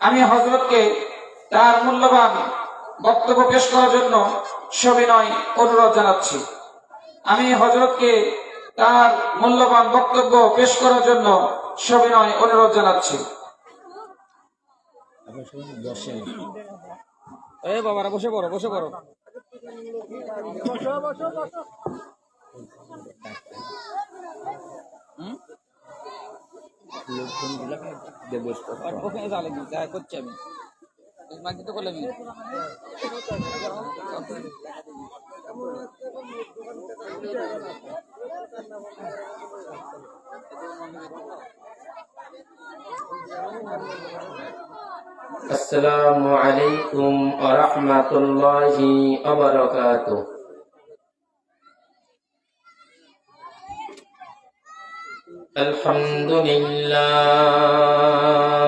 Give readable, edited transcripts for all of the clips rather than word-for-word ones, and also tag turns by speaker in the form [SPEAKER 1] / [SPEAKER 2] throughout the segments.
[SPEAKER 1] আমি হযরতকে তার মূল্যবান বক্তব্য পেশ করার জন্য সবিনয় অনুরোধ জানাচ্ছি। আমি হযরতকে তার মূল্যবান বক্তব্য পেশ করার জন্য সবিনয় অনুরোধ জানাচ্ছি।
[SPEAKER 2] বাবারা বসে পড়ো, বসে পড়ো। ওখানে যাওয়া লাগবে, যা করছি আমি মাগি তো করলাম।
[SPEAKER 3] السلام عليكم ورحمة الله وبركاته. الحمد لله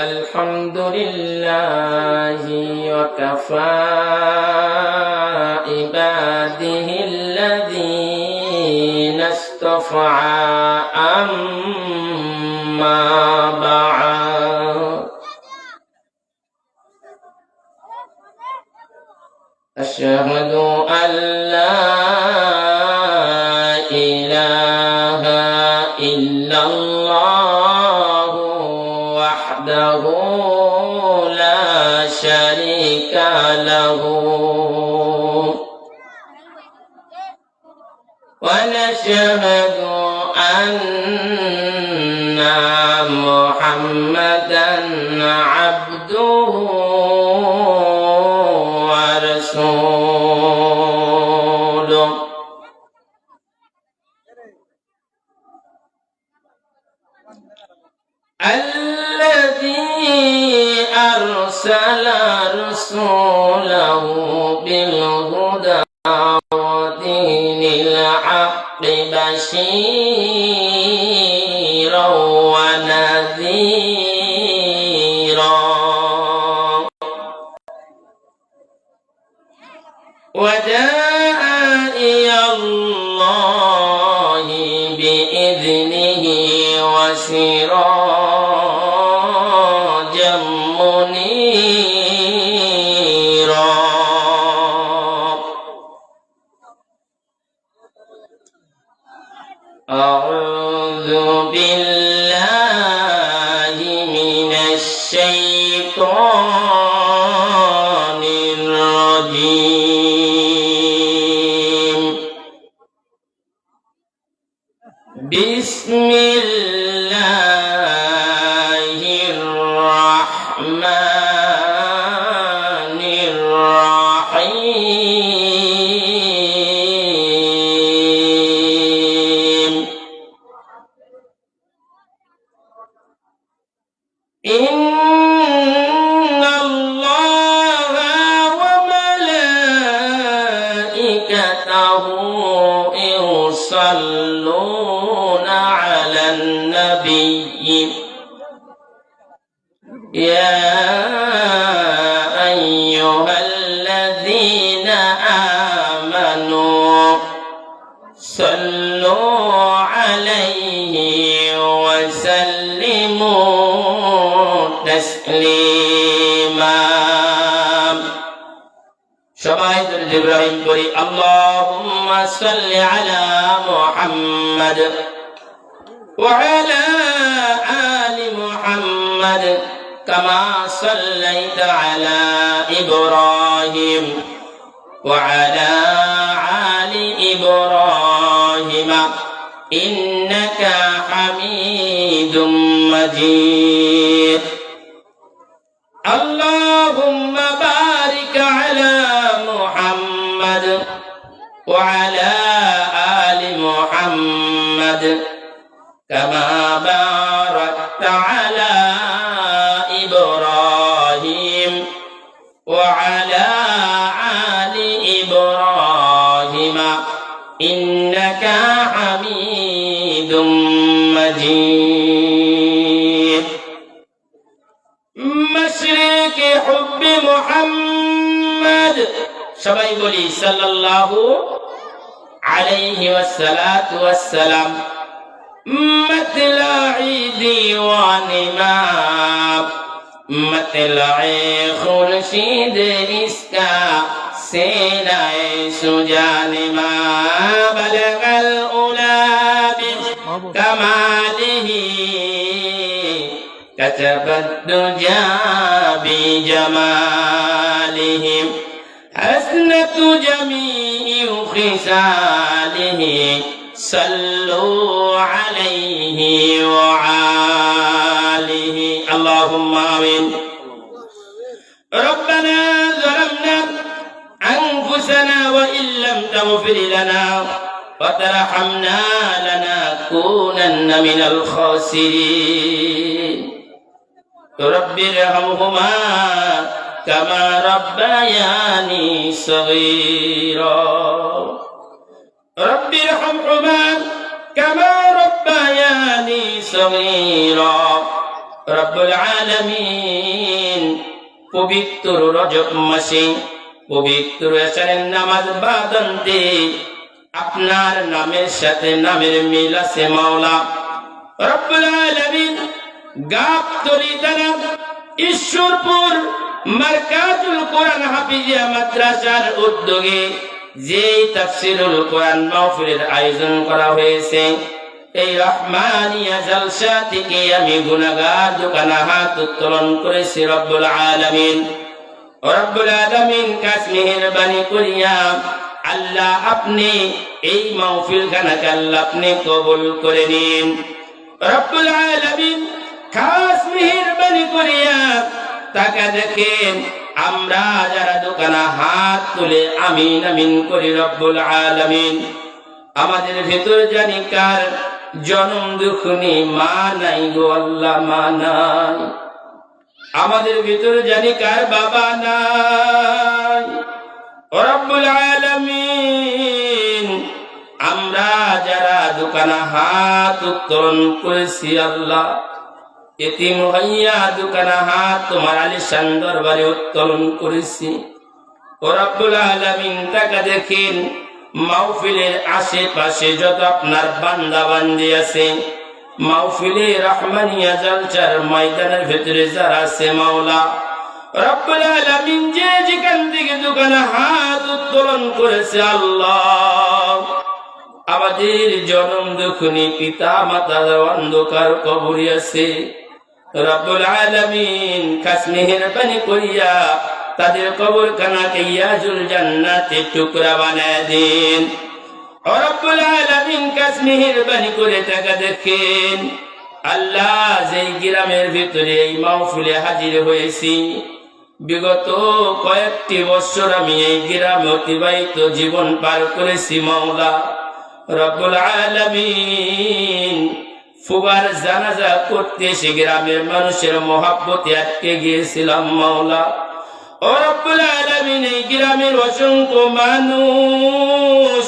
[SPEAKER 3] الحمد لله وكفى عباده الذين اصطفى أما بعد أشهد أن لا إله إلا الله وحده لا شريك له ونشهد أن محمدا عبده ورسوله الذي أرسل رسوله بالهدى ودين الحق بشيرا ونذيرا وداعي الله بإذنه وسراجا منيرا أعوذ بالله من الشيطان الرجيم بسم الله الرحمن الرحيم إن الله وملائكته يصلون على النبي يا أيها الذين آمنوا صلوا عليه وسلموا تسليما شبائد الإبراهيم قولي اللهم صل على محمد وعلى آل محمد كما صليت على إبراهيم وعلى آل إبراهيم إنك حميد مجيد اللهم بارك على محمد وعلى آل محمد كما باركت على إبراهيم وعلى آل إبراهيم إنك حميد مجيد مشرق حب محمد সবাই বলি সাল্লাল্লাহু আলাইহি ওয়াসসালাতু ওয়াসসালাম مطلعی دیوان ما مطلعی خورشید اس کا سینہ سجان ما بلغ العلا بکمالہ كتب الدجى بجمالهم حسنة جميع خصاله صلوا عليه وعاله اللهم آمين ربنا ظلمنا أنفسنا وإن لم تغفر لنا وترحمنا لنكونن من الخاسرين رب ارحمهما كما ربياني صغيرا رب ارحمهما كما ربياني صغيرا رب العالمين পবিত্র রজব মাসে পবিত্র এশারের নামাজ বাদন্তে আপনার নামের সাথে নামের মিল আছে মাওলা রব্বুল আলামিন গাবতলী থানা ঈশ্বরপুর মারকাজুল কোরআন হাফিজিয়া মাদ্রাসার উদ্যোগে যে তাফসীরুল কোরআন মাহফিলের আয়োজন করা হয়েছে এই রহমানিয়া জলসা থেকে আমি গুনাহগার দোকানে হাত উত্তোলন করেছি রব্বুল আলামিন কাছ মেহেরবানি করিয়া আল্লাহ আপনি এই মাহফিল খানাকে আল্লাহ আপনি কবুল করে নিন রব্বুল আলামিন খাস মেহেরবানি করিয়া তাকে দেখেন আমরা যারা দোকানে হাত তুলে আমিন আমিন করি রব্বুল আলামিন আমাদের ভিতর জানি কার জনম দুঃখনি মা নাই গো আল্লাহ মা নাই আমাদের ভিতর জানি কার বাবা নাই রব্বুল আলামিন আমরা যারা দোকানে হাত উত্তোলন করেছি আল্লাহ এতিম হইয়া দোকানে হাত তোমার আলিশান দরবারে উত্তোলন করেছি ও রব্বুল আলামিন তাকে দেখেন মাহফিলের আশেপাশে যত আপনার বান্দা বান্দি আছে মাহফিলে রহমানিয়া জলসার ময়দানের ভিতরে যারা আছে মাওলা রব্বুল আলামিন যে যেখান থেকে দোকানে হাত উত্তোলন করেছে আল্লাহ আমাদের জনম দুঃখনি পিতা মাতা অন্ধকার কবরে আছে রব্বুল আলামিন খাস মেহেরবানি করিয়া তাদের কবরখানাকে ইয়াজুল জান্নাতে টুকরা বানায় দিন ও রব্বুল আলামিন খাস মেহেরবানি করে তাকে দেখেন আল্লাহ যেই গ্রামের ভিতরে এই মাহফিলে হাজির হয়েছি বিগত কয়েকটি বছর আমি এই গ্রামে অতিবাহিত জীবন পার করেছি মাওলা রব্বুল আলামিন ফুবার জানাজা করতে এসে গ্রামের মানুষের মহাব্বতে আটকে গিয়েছিলাম মাওলা ও রব্বুল আলামিন এই গ্রামের অসংখ্য মানুষ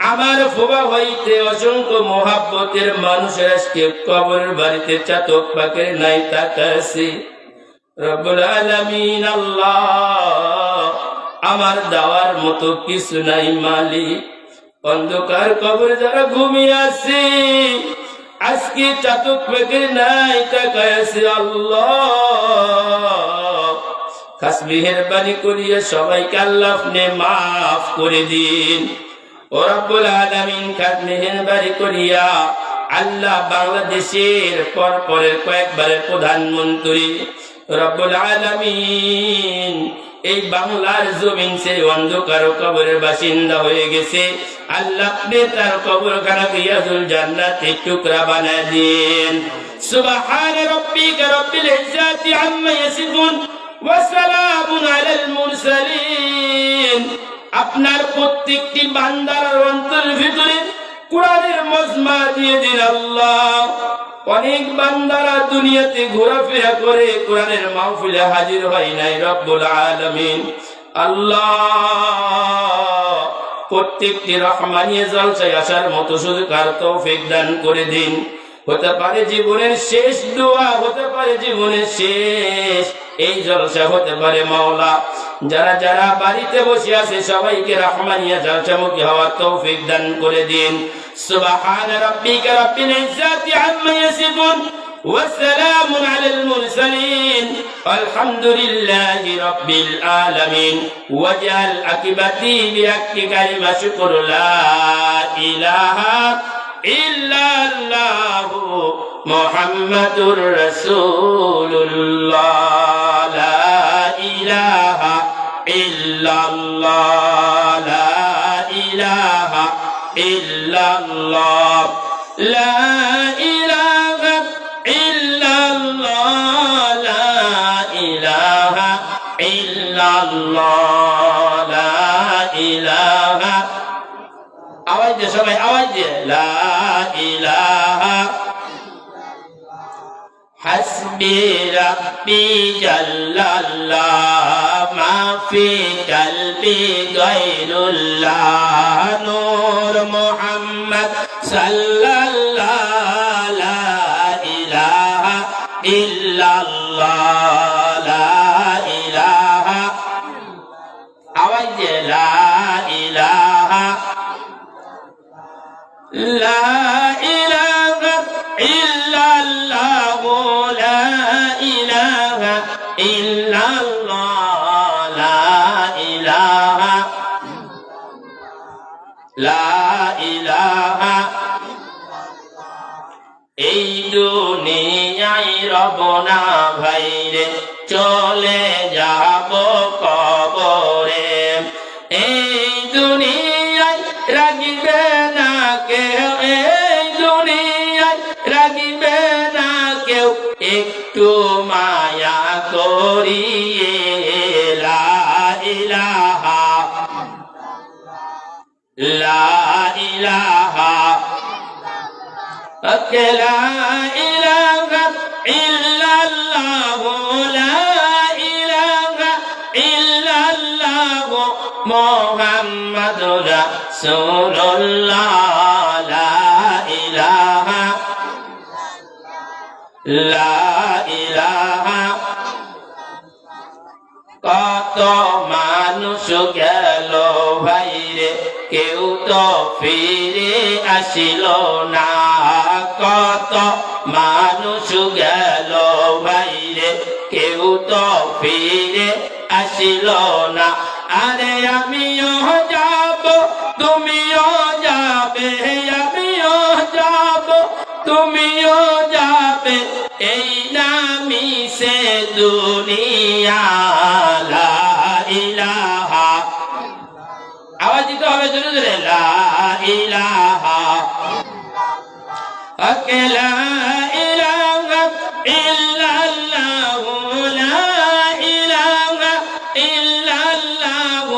[SPEAKER 3] আমার ফুবা হইতে অসংখ্য মহাব্বতের মানুষের আজকে কবরের বাড়িতে চাতক পাকের নাই তাকাছে রব্বুল আলামিন আল্লাহ আমার দেওয়ার মতো কিছু নাই মালিক অন্ধকার কবর যারা ঘুমিয়ে আছে আজকে চাতক পাকের নাই তাকাছে আল্লাহ খাস মেহেরবানি করিয়া সবাইকে আল্লাহ আপনি মাফ করে দিন ও রব্বুল আলামিন খাস মেহেরবানি করিয়া আল্লাহ বাংলাদেশের পরের কয়েকবারের প্রধানমন্ত্রী রব্বুল আলামিন এই বাংলার জমিন সে অন্ধকার কবরের বাসিন্দা হয়ে গেছে আল্লাহ আপনি তার কবরখানাকে ইয়াজুল জান্নাতে টুকরা বানায় দিন সুবহান রাব্বিকা রাব্বিল ইজ্জাতি আম্মা ইয়াসিফুন ওয়া সালামুন আলাল মুরসালিন আপনার প্রত্যেকটি বান্দার অন্তরের ভিতরে কোরআনের মজমা দিয়ে দিন আল্লাহ অনেক বান্দারা দুনিয়াতে ঘোরাফেরা করে কোরআনের মাহফিলে হাজির হয় নাই রব্বুল আলামিন আল্লাহ প্রত্যেকটি রহমানিয়া জলসায় আসার মতো সুযোগ আর তৌফিক দান করে দিন হতে পারে জীবনের শেষ দোয়া হতে পারে জীবনের শেষ এই জলসা হতে পারে মাওলা যারা যারা বাড়িতে বসে আছে সবাইকে রহমানিয়া জালসামুখী হওয়ার তৌফিক দান করে দিন। সুবহান রাব্বিকা রাব্বিল ইজ্জাতি আম্মা ইয়াসিফুন ওয়া সালামুন আলাল মুরসালিন আলহামদুলিল্লাহি রাব্বিল আলামিন। ওয়াজআল আকিবাতি বিহাক্কি কালিমা শুকর লা ইলাহা ইল্লাল্লাহু মুহাম্মাদুর রাসূলুল্লাহ। লা ইলাহা ইল্লাল্লাহ লা ইলাহা ইল্লাল্লাহ লা ইলাহা ইল্লাল্লাহ লা ইলাহা ইল্লাল্লাহ লা ইলাহা। আওয়াজ দিয়ে সবাই আওয়াজ দিয়ে লা ইলাহা। হাসবি রাব্বি জাল্লাল্লাহ মা ফি কলবি গায়রুল্লাহ নূর মুহাম্মদ সাল্লাল্লাহ লা ইলাহা ইল্লাল্লাহ লা ইলাহা। আওয়াজ দিয়ে লা ইলাহা লা ইলাহা ইল্লাল্লাহ লা ইলাহা ইল্লাল্লাহ লা ইলাহা লা ইলাহা। এই দুনিয়ায় রব না ভাইরে চলে যাব কবরে। এই দুনিয়ায় রাগিবে না কেউ, এই দুনিয়ায় রাগিবে না কেউ, একটু মায়া করিয়ে লা ইলাহা লা ইলাহা লা ইলাহা ইল্লাল্লাহ লা ইলাহা ইল্লাল্লাহ মুহাম্মাদুর রাসূলুল্লাহ লা ইলাহা লা ইলাহা। কত মানুষ গেল ভাইরে কেউ তো ফিরে আসিল না, কত মানুষ গেল ভাইরে কেউ তো ফিরে আসিল না। আরে আমিও যাব তুমিও যাবে, আমিও যাব তুমিও যাবে, এই নামি সে দুনিয়া লা ইলাহা। আওয়াজ দিতে হবে জোরে জোরে লা ইলাহা লা ইলাহা ইল্লাল্লাহ লা ইলাহা ইল্লাল্লাহ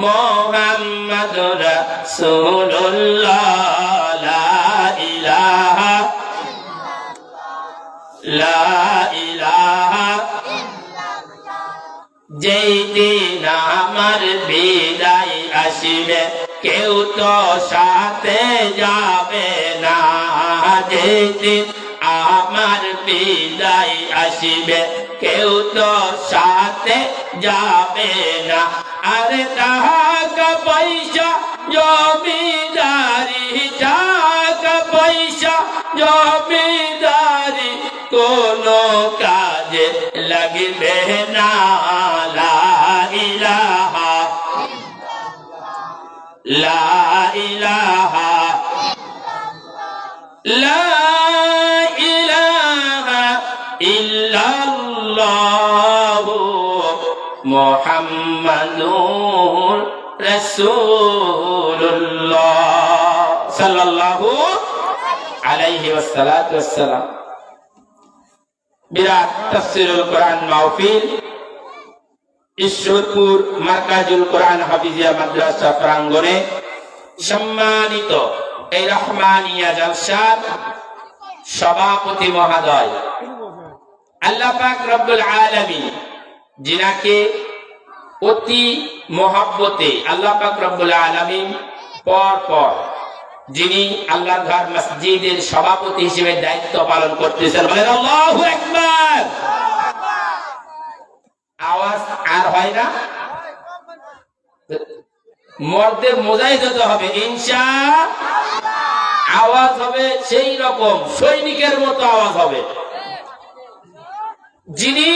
[SPEAKER 3] মুহাম্মাদুর রাসূলুল্লাহ লা ইলাহা লা ইলাহা। যেই দিন আমার বিদায় আসিবে কেউ তো সাথে যাবে না, যেই দিন আমার বিদায় আসিবে কেউ তো সাথে যাবে না। আরে টাকা পয়সা জমিদারি, টাকা পয়সা জমিদারি কোনো কাজে লাগবে না। লা ইলাহা লা ইলাহা লা ইলাহা ইল্লাল্লাহ মুহাম্মাদুর রাসূলুল্লাহ সাল্লাল্লাহু আলাইহি ওয়াসাল্লাতু ওয়াসসালাম। বিরাট তাফসীরুল কোরআন মাহফিল ঈশ্বরপুর মার্কাজুল কোরআন হাফিজিয়া মাদ্রাসা প্রাঙ্গণে সম্মানিত এই রহমানিয়া জলসার সভাপতি মহোদয় আল্লাহ পাক রব্বুল আলামিন যিনাকে অতি মহব্বতে আল্লাহ পাক রব্বুল আলামিন পর পর যিনি আল্লাহর ঘর মসজিদের সভাপতি হিসেবে দায়িত্ব পালন করতেছেন, বলেন আল্লাহু আকবার। আওয়াজ আর হয় না, মর্দে মোজাই যেতে হবে ইনশা, আওয়াজ হবে সেই রকম সৈনিকের মতো আওয়াজ হবে। যিনি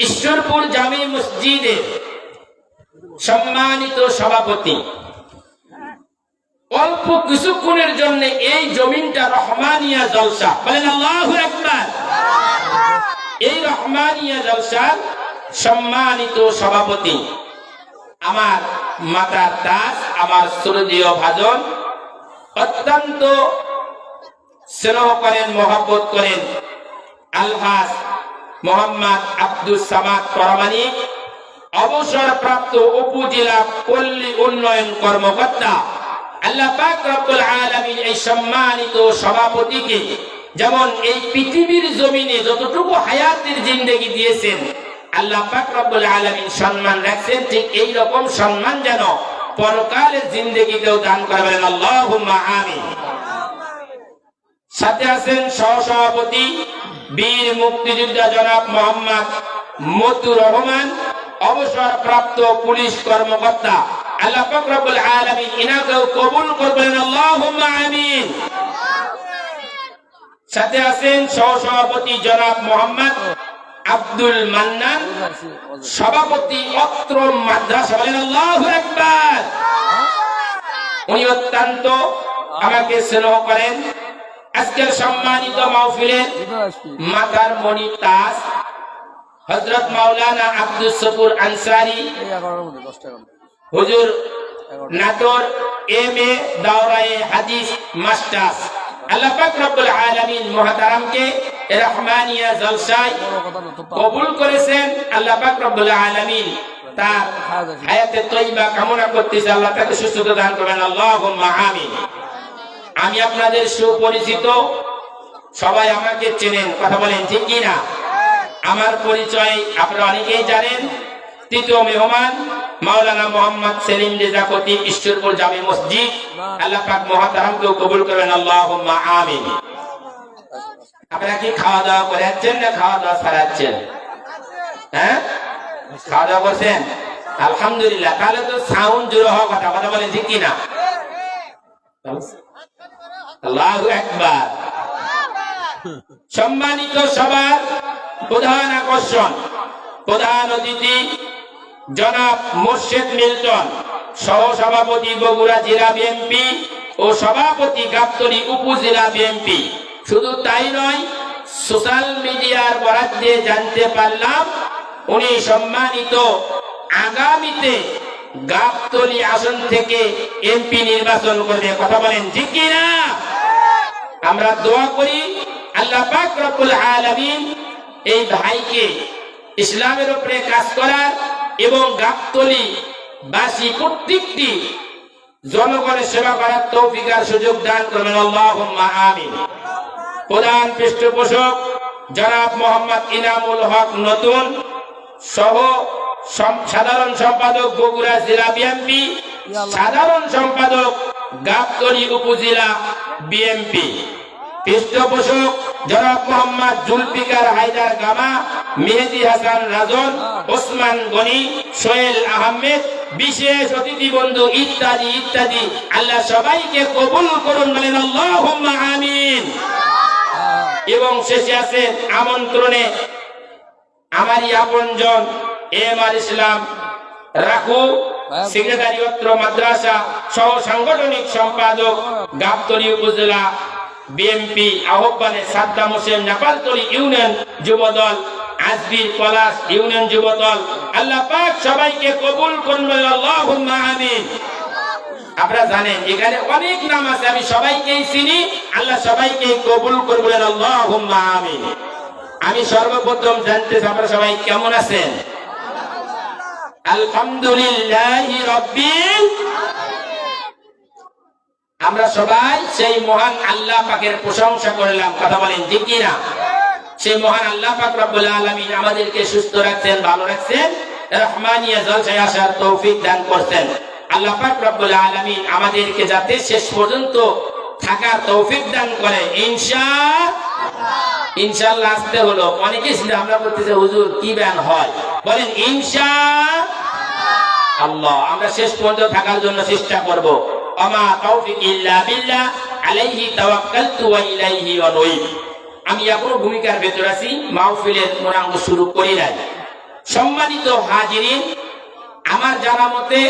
[SPEAKER 3] ঈশ্বরপুর জামি মসজিদের সম্মানিত সভাপতি, অল্প কিছুক্ষণের জন্য এই জমিনটা রহমানিয়া জলসা, বলেন আল্লাহু আকবার। এই রহমানিয়া জলসার সম্মানিত সভাপতি আমার মাতার দাস, আমার শ্রদ্ধেয় ভাজন, অত্যন্ত স্নেহ করেন, মহব্বত করেন আলহাজ মোহাম্মদ আব্দুল সামাদ পরমাণিক, অবসরপ্রাপ্ত উপজেলা পল্লী উন্নয়ন কর্মকর্তা। আল্লাহ পাক রব্বুল আলামিন এই সম্মানিত সভাপতিকে যেমন এই পৃথিবীর জমিনে যতটুকু হায়াতের জিন্দেগি দিয়েছেন, আল্লাহ পাক রব্বুল আলামিন সম্মান রাখছেন, ঠিক এই রকম সম্মান যেন পরকালের জিন্দেগিতেও দান করবেন, আল্লাহুম্মা আমিন। সাথে আছেন সহসভাপতি বীর মুক্তিযোদ্ধা জনাব মোহাম্মদ মতুর রহমান, অবসরপ্রাপ্ত পুলিশ কর্মকর্তা। আল্লাহ পাক রব্বুল আলামিন ইনাকেও কবুল করবেন, আল্লাহুম্মা আমিন। সাথে আছেন সহসভাপতি জনাব মোহাম্মদ আব্দুল মান্নান, সভাপতি অত্র মাদ্রাসা, বলেন আল্লাহু আকবার। উনি অত্যন্ত আমাকে স্নেহ করেন। আজকের সম্মানিত মাহফিলের মাথার মণি তাজ হযরত মাওলানা আব্দুল শকুর আনসারী হুজুর নাটোর এমএ দাওরায়ে হাদিস মাস্টার্স। আল্লাহ পাক রব্বুল আলামিন মুহতারামকে রহমানিয়া জলসায় কবুল করেছেন। আল্লাহ পাক রব্বুল আলামিন তার হায়াতে তয়্যিবা কামনা করতেছি, আল্লাহ তাকে সুস্থতা দান করবেন, আল্লাহুম্মা আমিন। আমি আপনাদের সুপরিচিত, সবাই আমাকে চেনেন, কথা বলেন ঠিক কি না? আমার পরিচয় আপনারা অনেকেই জানেন। তৃতীয় মেহমান মাওলানা মোহাম্মদ সেলিম রেজা খতিব, ঈশ্বরপুর জামি মসজিদ। আল্লাহ পাক মুহতারামকেও কবুল করবেন, আল্লাহুম্মা আমিন। আপনারা কি খাওয়া দাওয়া করেছেন না খাওয়া দাওয়া ছাড়াচ্ছেন? হ্যাঁ, খাওয়া দাওয়া করছেন? আলহামদুলিল্লাহ। তাহলে তো সাউন্ড জোরে হওয়ার কথা, কথা বলেন ঠিক কি না? আল্লাহু আকবার। সম্মানিত সবার প্রধান আকর্ষণ, প্রধান অতিথি জনাব মোর্শেদ মিল্টন, সহসভাপতি বগুড়া জেলা বিএনপি ও সভাপতি গাবতলী উপজেলা বিএনপি। শুধু তাই নয়, সোশ্যাল মিডিয়ার বরাত দিয়ে জানতে পারলাম উনি সম্মানিত আগামীতে গাবতলী আসন থেকে এমপি নির্বাচন করবে, কথা বলেন ঠিক কি না? আমরা দোয়া করি আল্লাহ পাক রব্বুল আলামিন এই ভাইকে ইসলামের উপরে কাজ করার এবং গাবতলী বাসী প্রত্যেকটি জনগণের সেবা করার তৌফিক আর সুযোগ দান করবেন, আল্লাহুম্মা আমিন। প্রধান পৃষ্ঠপোষক জনাব মোহাম্মদ ইনামুল হক নতুন, সহ সাধারণ সম্পাদক বগুড়া জেলা বিএনপি, সাধারণ সম্পাদক গাবতলী উপজেলা বিএনপি। পৃষ্ঠপোষক জনাব মোহাম্মদ জুলফিকার হায়দার গামা, মেহেদি হাসান রাজন, ওসমান গনি, সোহেল আহমেদ, বিশেষ অতিথি বন্ধু ইত্যাদি ইত্যাদি। আল্লাহ সবাইকে কবুল করুন, বলেন আল্লাহুম্মা আমিন। এবং শেষে আছেন আমন্ত্রণে আমারই আপনজন এমআর ইসলাম রাখু, সেক্রেটারি অত্র মাদ্রাসা, সহ সাংগঠনিক সম্পাদক গাবতলী উপজেলা বিএনপি আহ্বানে সাদ্দাম হোসেন নেপালতলী ইউনিয়ন যুবদল, আজমির পলাশ ইউনিয়ন যুবদল। আল্লাহ পাক সবাইকে কবুল করুন, আল্লাহুম্মা আমিন। আপনারা জানেন এখানে অনেক নাম আছে, আমি সবাইকেই চিনি, আল্লাহ সবাইকে কবুল করবেন, আল্লাহুম্মা আমিন। আমি সর্বপ্রথম জানতে চাই আপনারা সবাই কেমন আছেন? আলহামদুলিল্লাহি রাব্বিল। আমরা সবাই সেই মহান আল্লাহ পাকের প্রশংসা করলাম, কথা বলেন ঠিক কি না? সেই মহান আল্লাহ পাক রব্বুল আলামিন আমাদেরকে সুস্থ রাখছেন, ভালো রাখছেন, রহমানিয়া জলসায় আসার তৌফিক দান করছেন। আল্লাহ পাক রব্বুল আলামিন আমাদেরকে যাতে শেষ পর্যন্ত থাকার তৌফিক দান করে, ইনশাআল্লাহ। আসতে হলো, অনেকে চিন্তা ভাবনা করতেছে হুজুর কি ব্যান হয়, বলেন ইনশাআল্লাহ। আল্লাহ। আমরা শেষ পর্যন্ত থাকার জন্য চেষ্টা করব। আমা তৌফিক ইল্লা বিল্লাহ আলাইহি তাওয়াক্কালতু ওয়া ইলাইহি উনীব। আমি এখনো ভূমিকার ভেতর আছি, মাহফিলের মোনাঙ্গ শুরু করি নাই। সম্মানিত হাজিরিন, আমার জানা মতে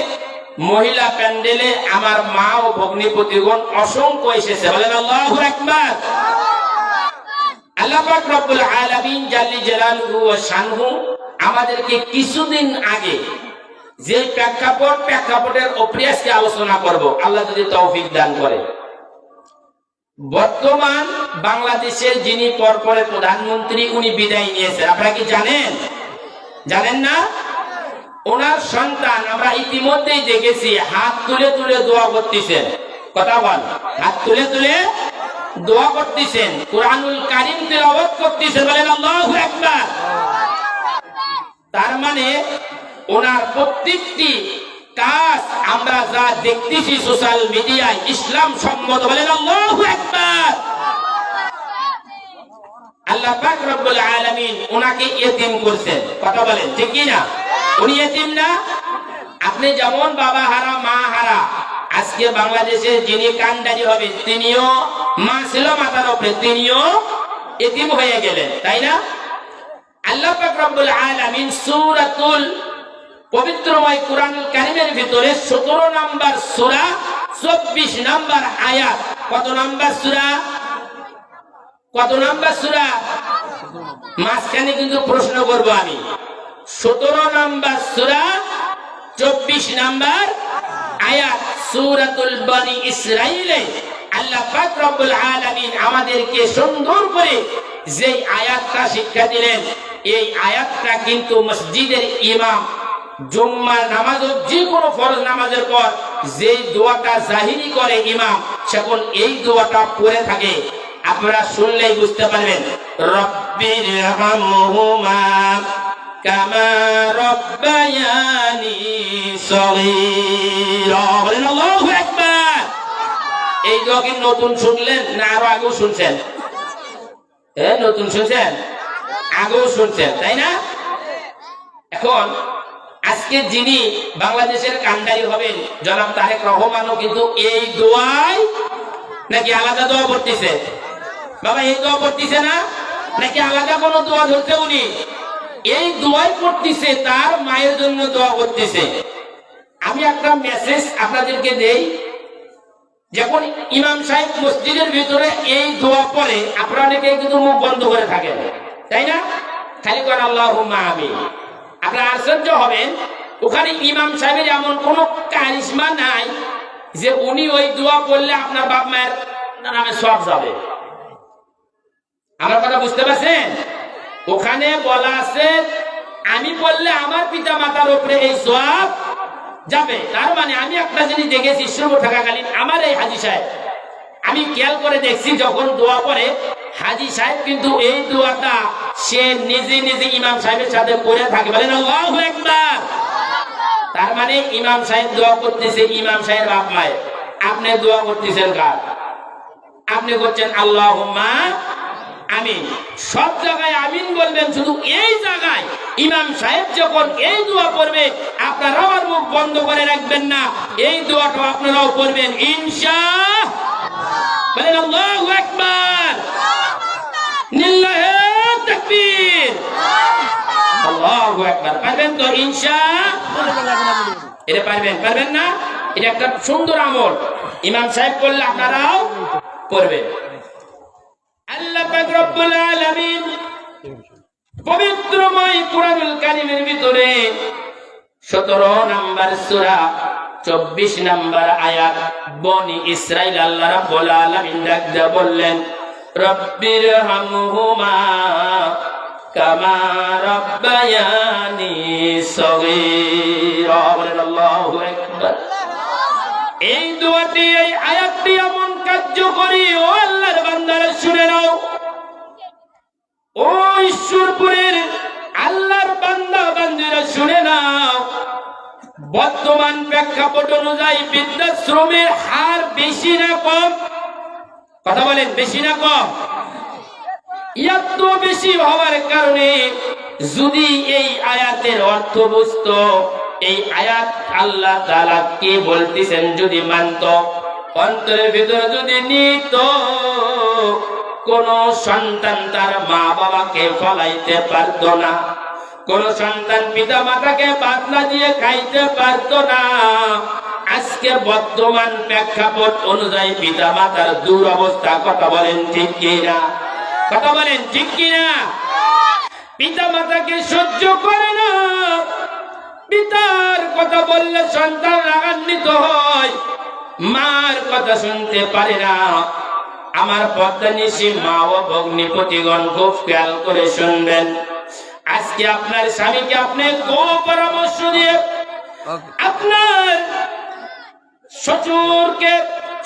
[SPEAKER 3] মহিলা প্যান্ডেলে আমার মা ও ভগ্নিপতিগণ অসংখ্য এসেছে, বলেন আল্লাহু আকবার। আল্লাহ পাক রব্বুল আলামিন জাল্লি জালালুহু ওয়া শানহু আমাদেরকে কিছুদিন আগে যে প্রেক্ষাপটের উপরে আজকে আলোচনা করব, আল্লাহ যদি তৌফিক দান করে। বর্তমান বাংলাদেশের যিনি পরপরের প্রধানমন্ত্রী, উনি বিদায় নিয়েছেন। আপনারা কি জানেন? জানেন না? ওনার সন্তান আমরা ইতিমধ্যেই দেখেছি হাত তুলে তুলে দোয়া করতেছেন। কথা বল, হাত তুলে তুলে দোয়া করতেছেন, কুরআনুল কারীম তিলাওয়াত করতেছেন, বলেন আল্লাহু আকবার। তার মানে ওনার প্রত্যেকটি কাজ আমরা যা দেখতেছি সোশ্যাল মিডিয়ায় ইসলাম সম্মত, বলেন আল্লাহু আকবার। আল্লাহ পাক রব্বুল আলামিন ওনাকে ইতিম করেছেন। কথা বলেন ঠিক কি না? উনি ইতিম না? আপনি যেমন বাবা হারা মা হারা, আজকে বাংলাদেশে যিনি কান্ডারি হবে তিনিও মা ছিল মাথার উপরে, তিনিও ইতিম হয়ে গেলেন, তাই না? আল্লাহ পাক রব্বুল আলামিন সূরাতুল পবিত্রময় কুরআনুল কারীমের ভিতরে 17 নাম্বার সূরা 24 নাম্বার আয়াত, কত নাম্বার সূরা? কত নাম্বার সূরা? মাঝখানে কিন্তু প্রশ্ন করব আমি। 17 নাম্বার সূরা 24 নাম্বার আয়াত সূরাতুল বনি ইসরাঈলে আল্লাহ পাক রব্বুল আলামিন আমাদেরকে সুন্দর করে যে আয়াতটা শিক্ষা দিলেন, এই আয়াতটা কিন্তু মসজিদের ইমাম জুম্মার নামাজ ও যে কোনো ফরজ নামাজের পর যে দোয়াটা জাহিরি করে ইমাম, সেখন এই দোয়াটা পড়ে থাকে। আপনারা শুনলেই বুঝতে পারবেন, রব্বির হামহুমা কামা রব্বায়ানি সগীরা, বলেন আল্লাহু আকবার। এই দোয়া কি নতুন শুনলেন না আরো আগেও শুনছেন? নতুন শুনছেন, আগেও শুনছেন, তাই না? এখন আজকে যিনি বাংলাদেশের কান্ডারি হবেন জনাব তারেক রহমানও কিন্তু এই দোয়ায় নাকি আলাদা দোয়া পড়তেছে? বাবা এই দোয়া পড়তেছে না, নাকি আলাদা কোনো দোয়া ধরছে? উনি এই দোয়াই পড়তেছে, তার মায়ের জন্য দোয়া করতেছে। আমি একটা মেসেজ আপনাদেরকে দেই, যখন ইমাম সাহেব মসজিদের ভিতরে এই দোয়া পড়ে আপনারা অনেকে কিন্তু মুখ বন্ধ করে থাকেন, তাই না? খালি করেন আল্লাহুম্মা আমিন। আপনারা আশ্চর্য হবেন, ওখানে ইমাম সাহেবের এমন কোন কারিশমা নাই যে উনি ওই দোয়া পড়লে আপনার বাপ মায়ের নামে সওয়াব যাবে। আমার কথা বুঝতে পারছেন? ওখানে বলা আছে আমি বললে আমার পিতা মাতার উপরে এই সওয়াব যাবে। তার মানে আমি একটা জিনিস দেখেছি শুরু থাকাকালীন, আমার এই হাজী সাহেব আমি খেয়াল করে দেখছি যখন দোয়া পড়ে হাজী সাহেব কিন্তু এই দোয়াটা সে নিজে নিজে ইমাম সাহেবের সাথে পড়ে থাকে, বলেন আল্লাহু আকবার। তার মানে ইমাম সাহেব দোয়া করতেছে ইমাম সাহেবের বাপ মায়ের, আপনি দোয়া করতেছেন কার? আপনি করছেন আল্লাহুম্মা আমিন। সব জায়গায় আমিন বলবেন, শুধু এই জায়গায় ইমাম সাহেব যখন এই দোয়া করবে আপনারা আমার মুখ বন্ধ করে রাখবেন না, এই দোয়াটা আপনারাও করবেন ইনশাআল্লাহ, বলেন আল্লাহু আকবার, লিল্লাহি তাকবীর, আল্লাহু আকবার। পারবেন তো ইনশাআল্লাহ? এটা পারবেন না? এটা একটা সুন্দর আমল, ইমাম সাহেব করলে আপনারাও করবেন। আল্লাহ পাক রব্বুল আলামিন পবিত্রময় কুরআনুল কারীমের ভিতরে 17 নাম্বার সূরা 24 নাম্বার আয়াত বনি ইসরাইল আল্লাহ রাব্বুল আলামিন ডাকতে বললেন, রব্বির হামহুমা কামা রব্বায়ানি সগীরা, বলেন আল্লাহু আকবার। এই দোয়াটি, এই আয়াতটি এমন কার্যকরী, ও আল্লাহর বান্দারা শুনে নাও, ও ঈশ্বরপুরের আল্লাহর বান্দা বান্দীরা শুনে নাও। বর্তমান প্রেক্ষাপট অনুযায়ী বৃদ্ধাশ্রমের হার বেশি না কম? কথা বলেন, বেশি না কম? এত বেশি হওয়ার কারণে যদি এই আয়াতের অর্থ বুঝতো এই আয়াত আল্লাহ তাআলা কি বলতেছেন যদি মানত, অন্তরের ভিতরে যদি নিত, কোন সন্তান তার মা বাবাকে ফলাইতে পারত না, কোন সন্তান পিতা মাতাকে ভাত না দিয়ে খাইতে পারত না। আজকে বর্তমান প্রেক্ষাপট অনুযায়ী পিতা মাতার দুরবস্থা। কথা বলেন ঠিক কিনা? কথা বলেন ঠিক কিনা? পিতা মাতাকে সহ্য করে না, পিতার কথা বললে সন্তান রাগান্বিত হয়, মার কথা শুনতে পারে না। আমার পদ্মানিশী মা ও ভগ্নিপতিগণ খুব খেয়াল করে শুনবেন। আজকে আপনার স্বামীকে আপনি পরামর্শ দিয়ে আপনার শ্বশুরকে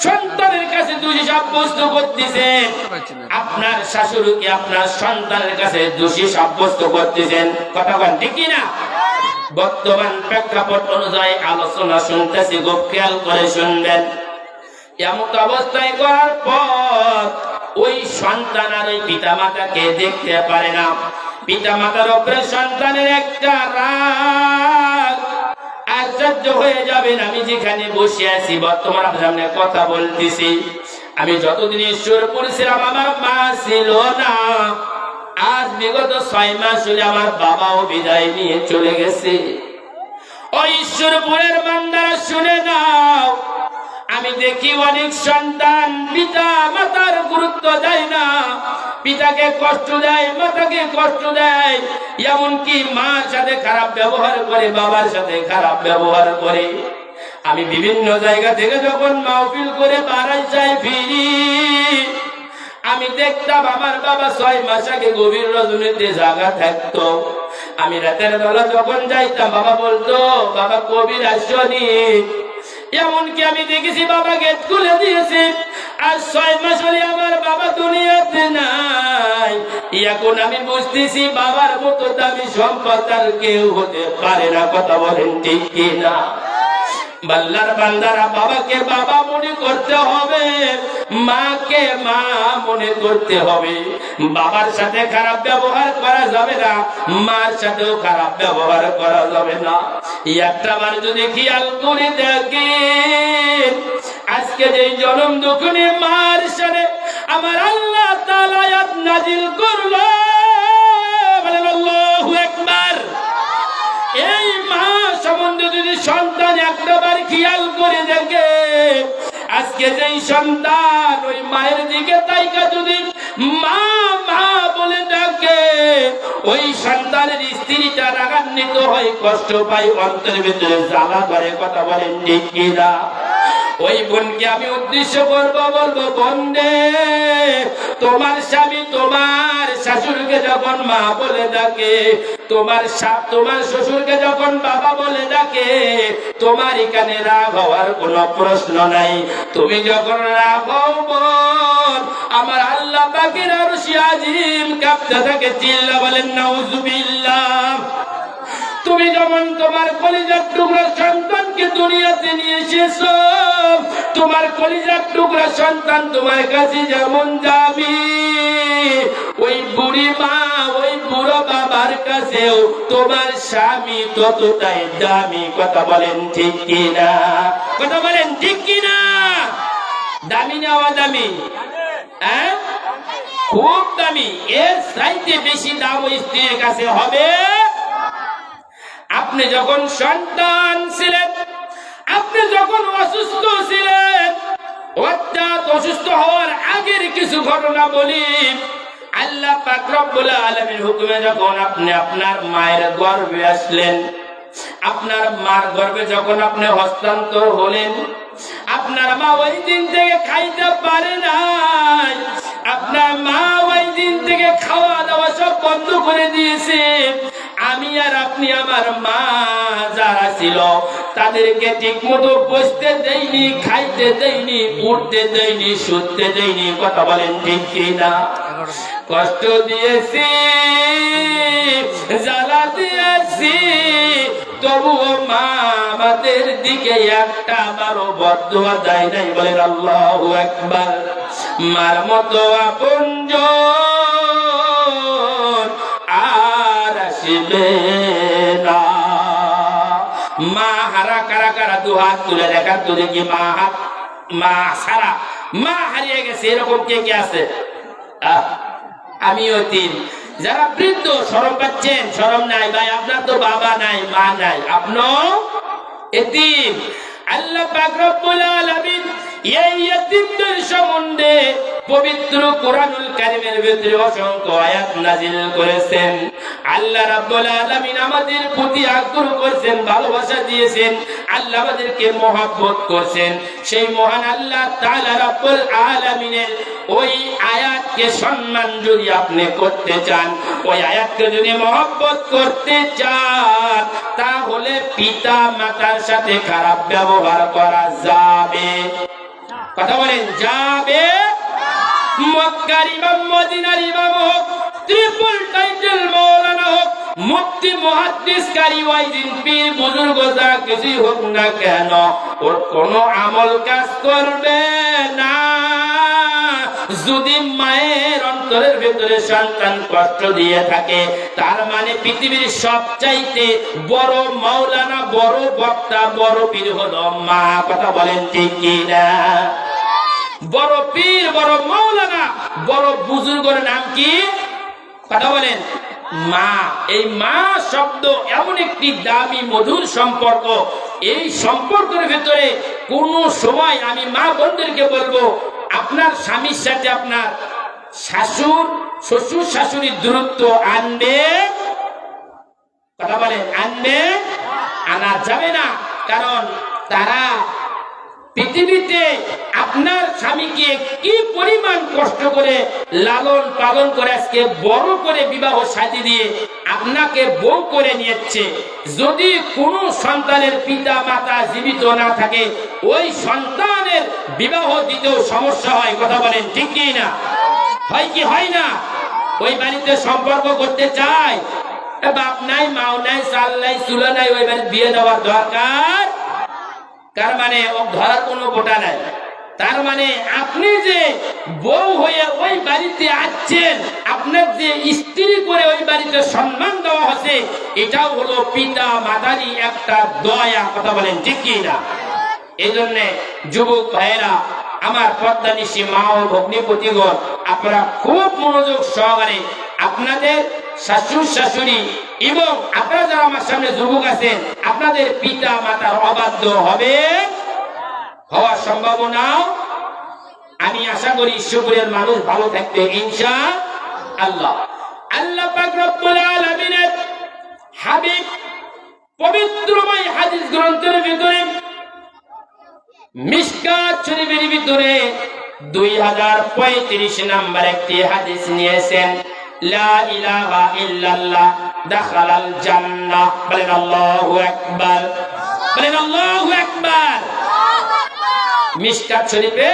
[SPEAKER 3] সন্তানের কাছে দোষী সাব্যস্ত করতেছেন, আপনার শাশুড়িকে আপনার সন্তানের কাছে দোষী সাব্যস্ত করতেছেন। কথা বলেন ঠিক কিনা? বর্তমান প্রেক্ষাপট অনুযায়ী আলোচনা শুনতেছি, খুব খেয়াল করে শুনবেন। এমন অবস্থায় করার পর ওই সন্তান আর ওই পিতা মাতাকে দেখতে পারে না। পিতা মাতার উপরে সন্তানের একটা রাগ, আশ্চর্য হয়ে যাবেন। আমি যেখানে বসে আছি বর্তমান আপনার সামনে কথা বলতেছি, আমি যতদিন ঈশ্বরপুর ছিলাম আমার মা ছিল না। আজ বিগত 6 মাস হলে আমার বাবাও বিদায় নিয়ে চলে গেছে। ওই ঈশ্বরপুরের বান্দারা শুনে নাও, আমি দেখি অনেক সন্তান পিতা মাতার গুরুত্ব দেয় না, পিতাকে কষ্ট দেয়, মাতাকে কষ্ট দেয়, এমনকি মার সাথে খারাপ ব্যবহার করে, বাবার সাথে খারাপ ব্যবহার করে। আমি বিভিন্ন জায়গা থেকে যখন মাহফিল করে বারাইসায় ফিরি, আমি দেখতাম আমার বাবা 6 মাস আগে গভীর রজনীতে জাগা থাকতো। আমি রাতের বেলা যখন যাইতাম বাবা বলতো, বাবা কবির আসনি। এমনকি আমি দেখেছি বাবা গেট খুলে দিয়েছে, আর 6 মাস হলে আমার বাবা দুনিয়াতে নাই। এখন আমি বুঝতেছি বাবার মতো দামি সম্পদ আর কেউ হতে পারে না। কথা বলেন ঠিক কিনা? বাল্লার বান্দারা বাবাকে বাবা মনে করতে হবে, মাকে মা মনে করতে হবে। বাবার সাথে খারাপ ব্যবহার করা যাবে না, মার সাথেও খারাপ ব্যবহার করা যাবে না। একটা বার যদি খেয়াল করে দেখেন, আজকে যে জনম দুঃখনে মার সাথে আমার আল্লাহ তাআলা আয়াত নাজিল করলো, বলেন আল্লাহু আকবার। এই মা সম্বন্ধে যদি সন্তান একটাবার খেয়াল করে দেখে, আজকে যেই সন্তান ওই মায়ের দিকে তাইকা যদি মা মা বলে ডাকে, ওই সন্তানের স্ত্রীটা রাগান্বিত হয়, কষ্ট পায়, অন্তরের ভিতরে জ্বালা করে। কথা বলেন ঠিক কিনা? ওই বোনকে আমি উদ্দেশ্য করবো, বলবো, বোন রে, তোমার স্বামী তোমার শাশুড়িকে যখন মা বলে ডাকে, তোমার শ্বশুরকে যখন বাবা বলে ডাকে, তোমার এখানে রাগ হওয়ার কোনো প্রশ্ন নাই। তুমি যখন রাগ হও বোন, আমার আল্লাহ পাকের আরশে আজিম কাঁপতে থাকে। চিল্লা বলেন নাউজুবিল্লাহ। তুমি যেমন তোমার কলিজার টুকরা সন্তানকে দুনিয়াতে নিয়ে এসেছো, তোমার কলিজার টুকরা সন্তান তোমার কাছে যেমন দামি, ওই বুড়ি মা ওই বুড়ো বাবার কাছেও তোমার স্বামী ততটাই দামি। কথা বলেন ঠিক কিনা? কথা বলেন ঠিক কিনা? দামি না অদামি? হ্যাঁ, খুব দামি। এর চাইতে বেশি দাম ওই স্ত্রীর কাছে হবে। আপনি যখন সন্তান ছিলেন, আপনি যখন অসুস্থ ছিলেন, অর্থাৎ অসুস্থ হওয়ার আগের কিছু ঘটনা বলি। আল্লাহ পাক রব্বুল আলামিন হুকুমে যখন আপনি আপনার মায়ের গর্ভে আসলেন, আপনার মার গর্ভে যখন আপনি হস্তান্তর হলেন, আপনার মা ওই দিন থেকে খাইতে পারে নাই। আপনার মা ওই দিন থেকে খাওয়া দাওয়া সব বন্ধ করে দিয়েছে। আমি আর আপনি আমার মা যারা ছিল তাদেরকে ঠিক মতো বসতে দেয়নি, খাইতে দেয়নি, উঠতে দেয়নি, শুতে দেয়নি। কথা বলেন ঠিক কিনা? কষ্ট দিয়েছি, জ্বালা দিয়েছি, তবুও মা আমাদের দিকে একটা বারো বদদুয়া দেয় নাই। বলেন আল্লাহু আকবার। মার মতো আপনজন আর আসবে না, মা হারা কারা কারা দুহাত তুলে দেখান তো দেখি মা সারা মা হারিয়ে গেছে এরকম কে কে আছে? আমিও তিন। যারা বৃদ্ধ শরম পাচ্ছেন, শরম নাই ভাই, আপনার তো বাবা নাই মা নাই, আপনিও এতিম। আল্লাহ পাক রব্বুল আলামিন এই এতিমদের সম্বন্ধে পবিত্র কোরআনুল কারীমের ভিতরে অসংখ্য আয়াত নাযিল করেছেন। আল্লাহ রাব্বুল আলামিন আমাদের প্রতি আগ্রহ করেছেন, ভালোবাসা দিয়েছেন, আল্লাহ আমাদেরকে মহব্বত করেছেন। সেই মহান আল্লাহ তাআলা রাব্বুল আলামিনের ওই আয়াতকে সম্মান যদি আপনি করতে চান, ওই আয়াতকে যদি মহব্বত করতে চান, তাহলে পিতা মাতার সাথে খারাপ ব্যবহার করা যাবে? কথা বলেন, যাবে? মক্কার ইমাম, মদিনার ইমাম হোক, ট্রিপল টাইটেল মাওলানা হোক, মুফতি, মুহাদ্দিস, কারি, ওয়াইজিন, পীর, বুজুর্গ, যা কিছুই হোক না কেন, ওর কোনো আমল কাজ করবে না যদি মায়ের অন্তরের ভেতরে সন্তান কষ্ট দিয়ে থাকে। তার মানে পৃথিবীর সবচাইতে বড় মাওলানা, বড় বক্তা, বড় পীর হলো মা। কথা বলেন ঠিক কিনা? বড় পীর, বড় মাওলানা, বড় বুজুর্গের নাম কি? কথা বলেন, মা। এই মা শব্দ এমন একটি দামি মধুর সম্পর্ক, এই সম্পর্কের ভিতরে কোন সময় আমি মা বোনদেরকে বলবো, আপনার স্বামীর সাথে আপনার শ্বশুর শাশুড়ির দূরত্ব আনবে? কথা বলেন, আনবে? আনা যাবে না। কারণ তারা পৃথিবীতে আপনার স্বামীকে কি পরিমাণ কষ্ট করে লালন পালন করে আজকে বড় করে বিবাহ শাদী দিয়ে আপনাকে বউ করে নিয়েছে। যদি কোনো সন্তানের পিতা মাতা জীবিত না থাকে, ওই সন্তানের বিবাহ দিতেও সমস্যা হয়। কথা বলেন ঠিক কি না? হয় কি হয় না? ওই বাড়িতে সম্পর্ক করতে চায়, বাপ নাই, মাও নাই, চাল নাই, চুলা নাই, ওই বাড়িতে বিয়ে দেওয়ার দরকার। তার মানে ধরার কোনো বোটা নাই। তার মানে আপনি যে বউ হয়ে ওই বাড়িতে আসছেন, আপনার যে স্ত্রী করে ওই বাড়িতে সম্মান দেওয়া হচ্ছে, এটাও হলো পিতা মাতারই একটা দয়া। কথা বলেন ঠিক কি না? এই জন্য যুবক ভাইয়েরা, আমার পর্দানিশী মা ও ভগ্নিপতিগণ, আপনারা খুব মনোযোগ সহকারে আপনাদের শাশুড় শাশুড়ি এবং আপনারা যারা আমার সামনে যুবক আছেন, আপনাদের পিতা মাতার অবাধ্য হবে হওয়ার সম্ভাবনা। আমি আশা করি ঈশ্বরের মানুষ ভালো থাকবে ইনশাআল্লাহ। আল্লাহ পাক রব্বুল আলামিনের হাবিব পবিত্রময় হাদিস গ্রন্থের ভিতরে, মিশকাত শরীফের ভিতরে 2035 নম্বর একটি হাদিস নিয়েছেন। লা ইলাহা ইল্লাল্লাহ দাখালাল জান্নাহ। বলেন আল্লাহু আকবার, বলেন আল্লাহু আকবার। মিশকাত শরীফে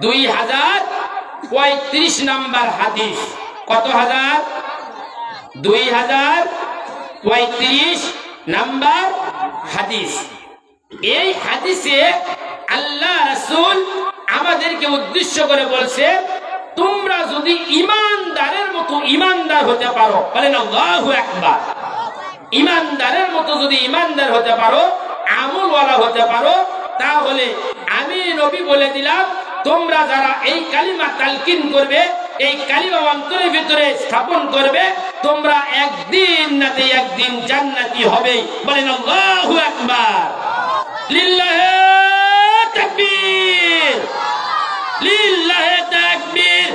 [SPEAKER 3] 2035 নম্বর হাদিস। কত হাজার? 2035 নম্বর হাদিস। এই হাদিসে আল্লাহ রাসূল আমাদেরকে উদ্দেশ্য করে বলছে, তোমরা যদি ইমানদারের মতো ইমানদার হতে পারো, বলেন আল্লাহু আকবার, ইমানদারের মতো যদি ইমানদার হতে পারো, আমলওয়ালা হতে পারো, তাহলে আমি নবী বলে দিলাম, তোমরা যারা এই কালিমা তালকিন করবে, এই কালিমা অন্তরের ভিতরে স্থাপন করবে, তোমরা একদিন নাতে একদিন জান্নাতি হবে। বলেন আল্লাহু আকবার। লিল্লাহি তাকবীর, লিল্লাহি তাকবীর।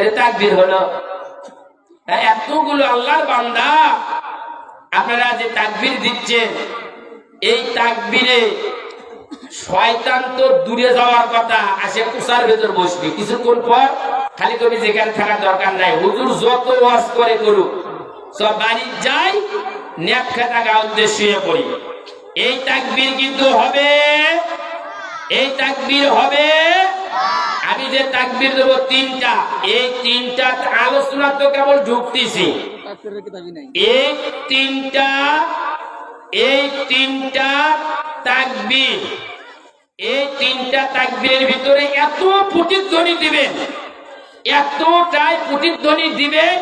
[SPEAKER 3] এর তাকবীর হলো এতগুলো আল্লাহর বান্দা, আপনারা যে তাকবীর দিচ্ছেন, এই তাকবীরে শয়তান তো দূরে যাওয়ার কথা, আসে কুসার ভেতর বসবে কিছুক্ষণ পর। খালি তুমি যেখানে থাকার দরকার নাই, হুজুর যত ওয়াজ করে করুক, সব বাড়ি যাই, নেক খেতা গাউতে শুয়ে পড়ি। এই তাকবীর কিন্তু হবে, এই তাকবীর হবে। আমি যে তাকবীর দেবো তিনটা, এই তিনটা আলোচনা তো কেবল ঢুকতেছি। এই তিনটা তাকবীর, এই তিনটা তাকবীরের ভিতরে এত প্রতিধ্বনি দিবেন, এতটাই প্রতিধ্বনি দিবেন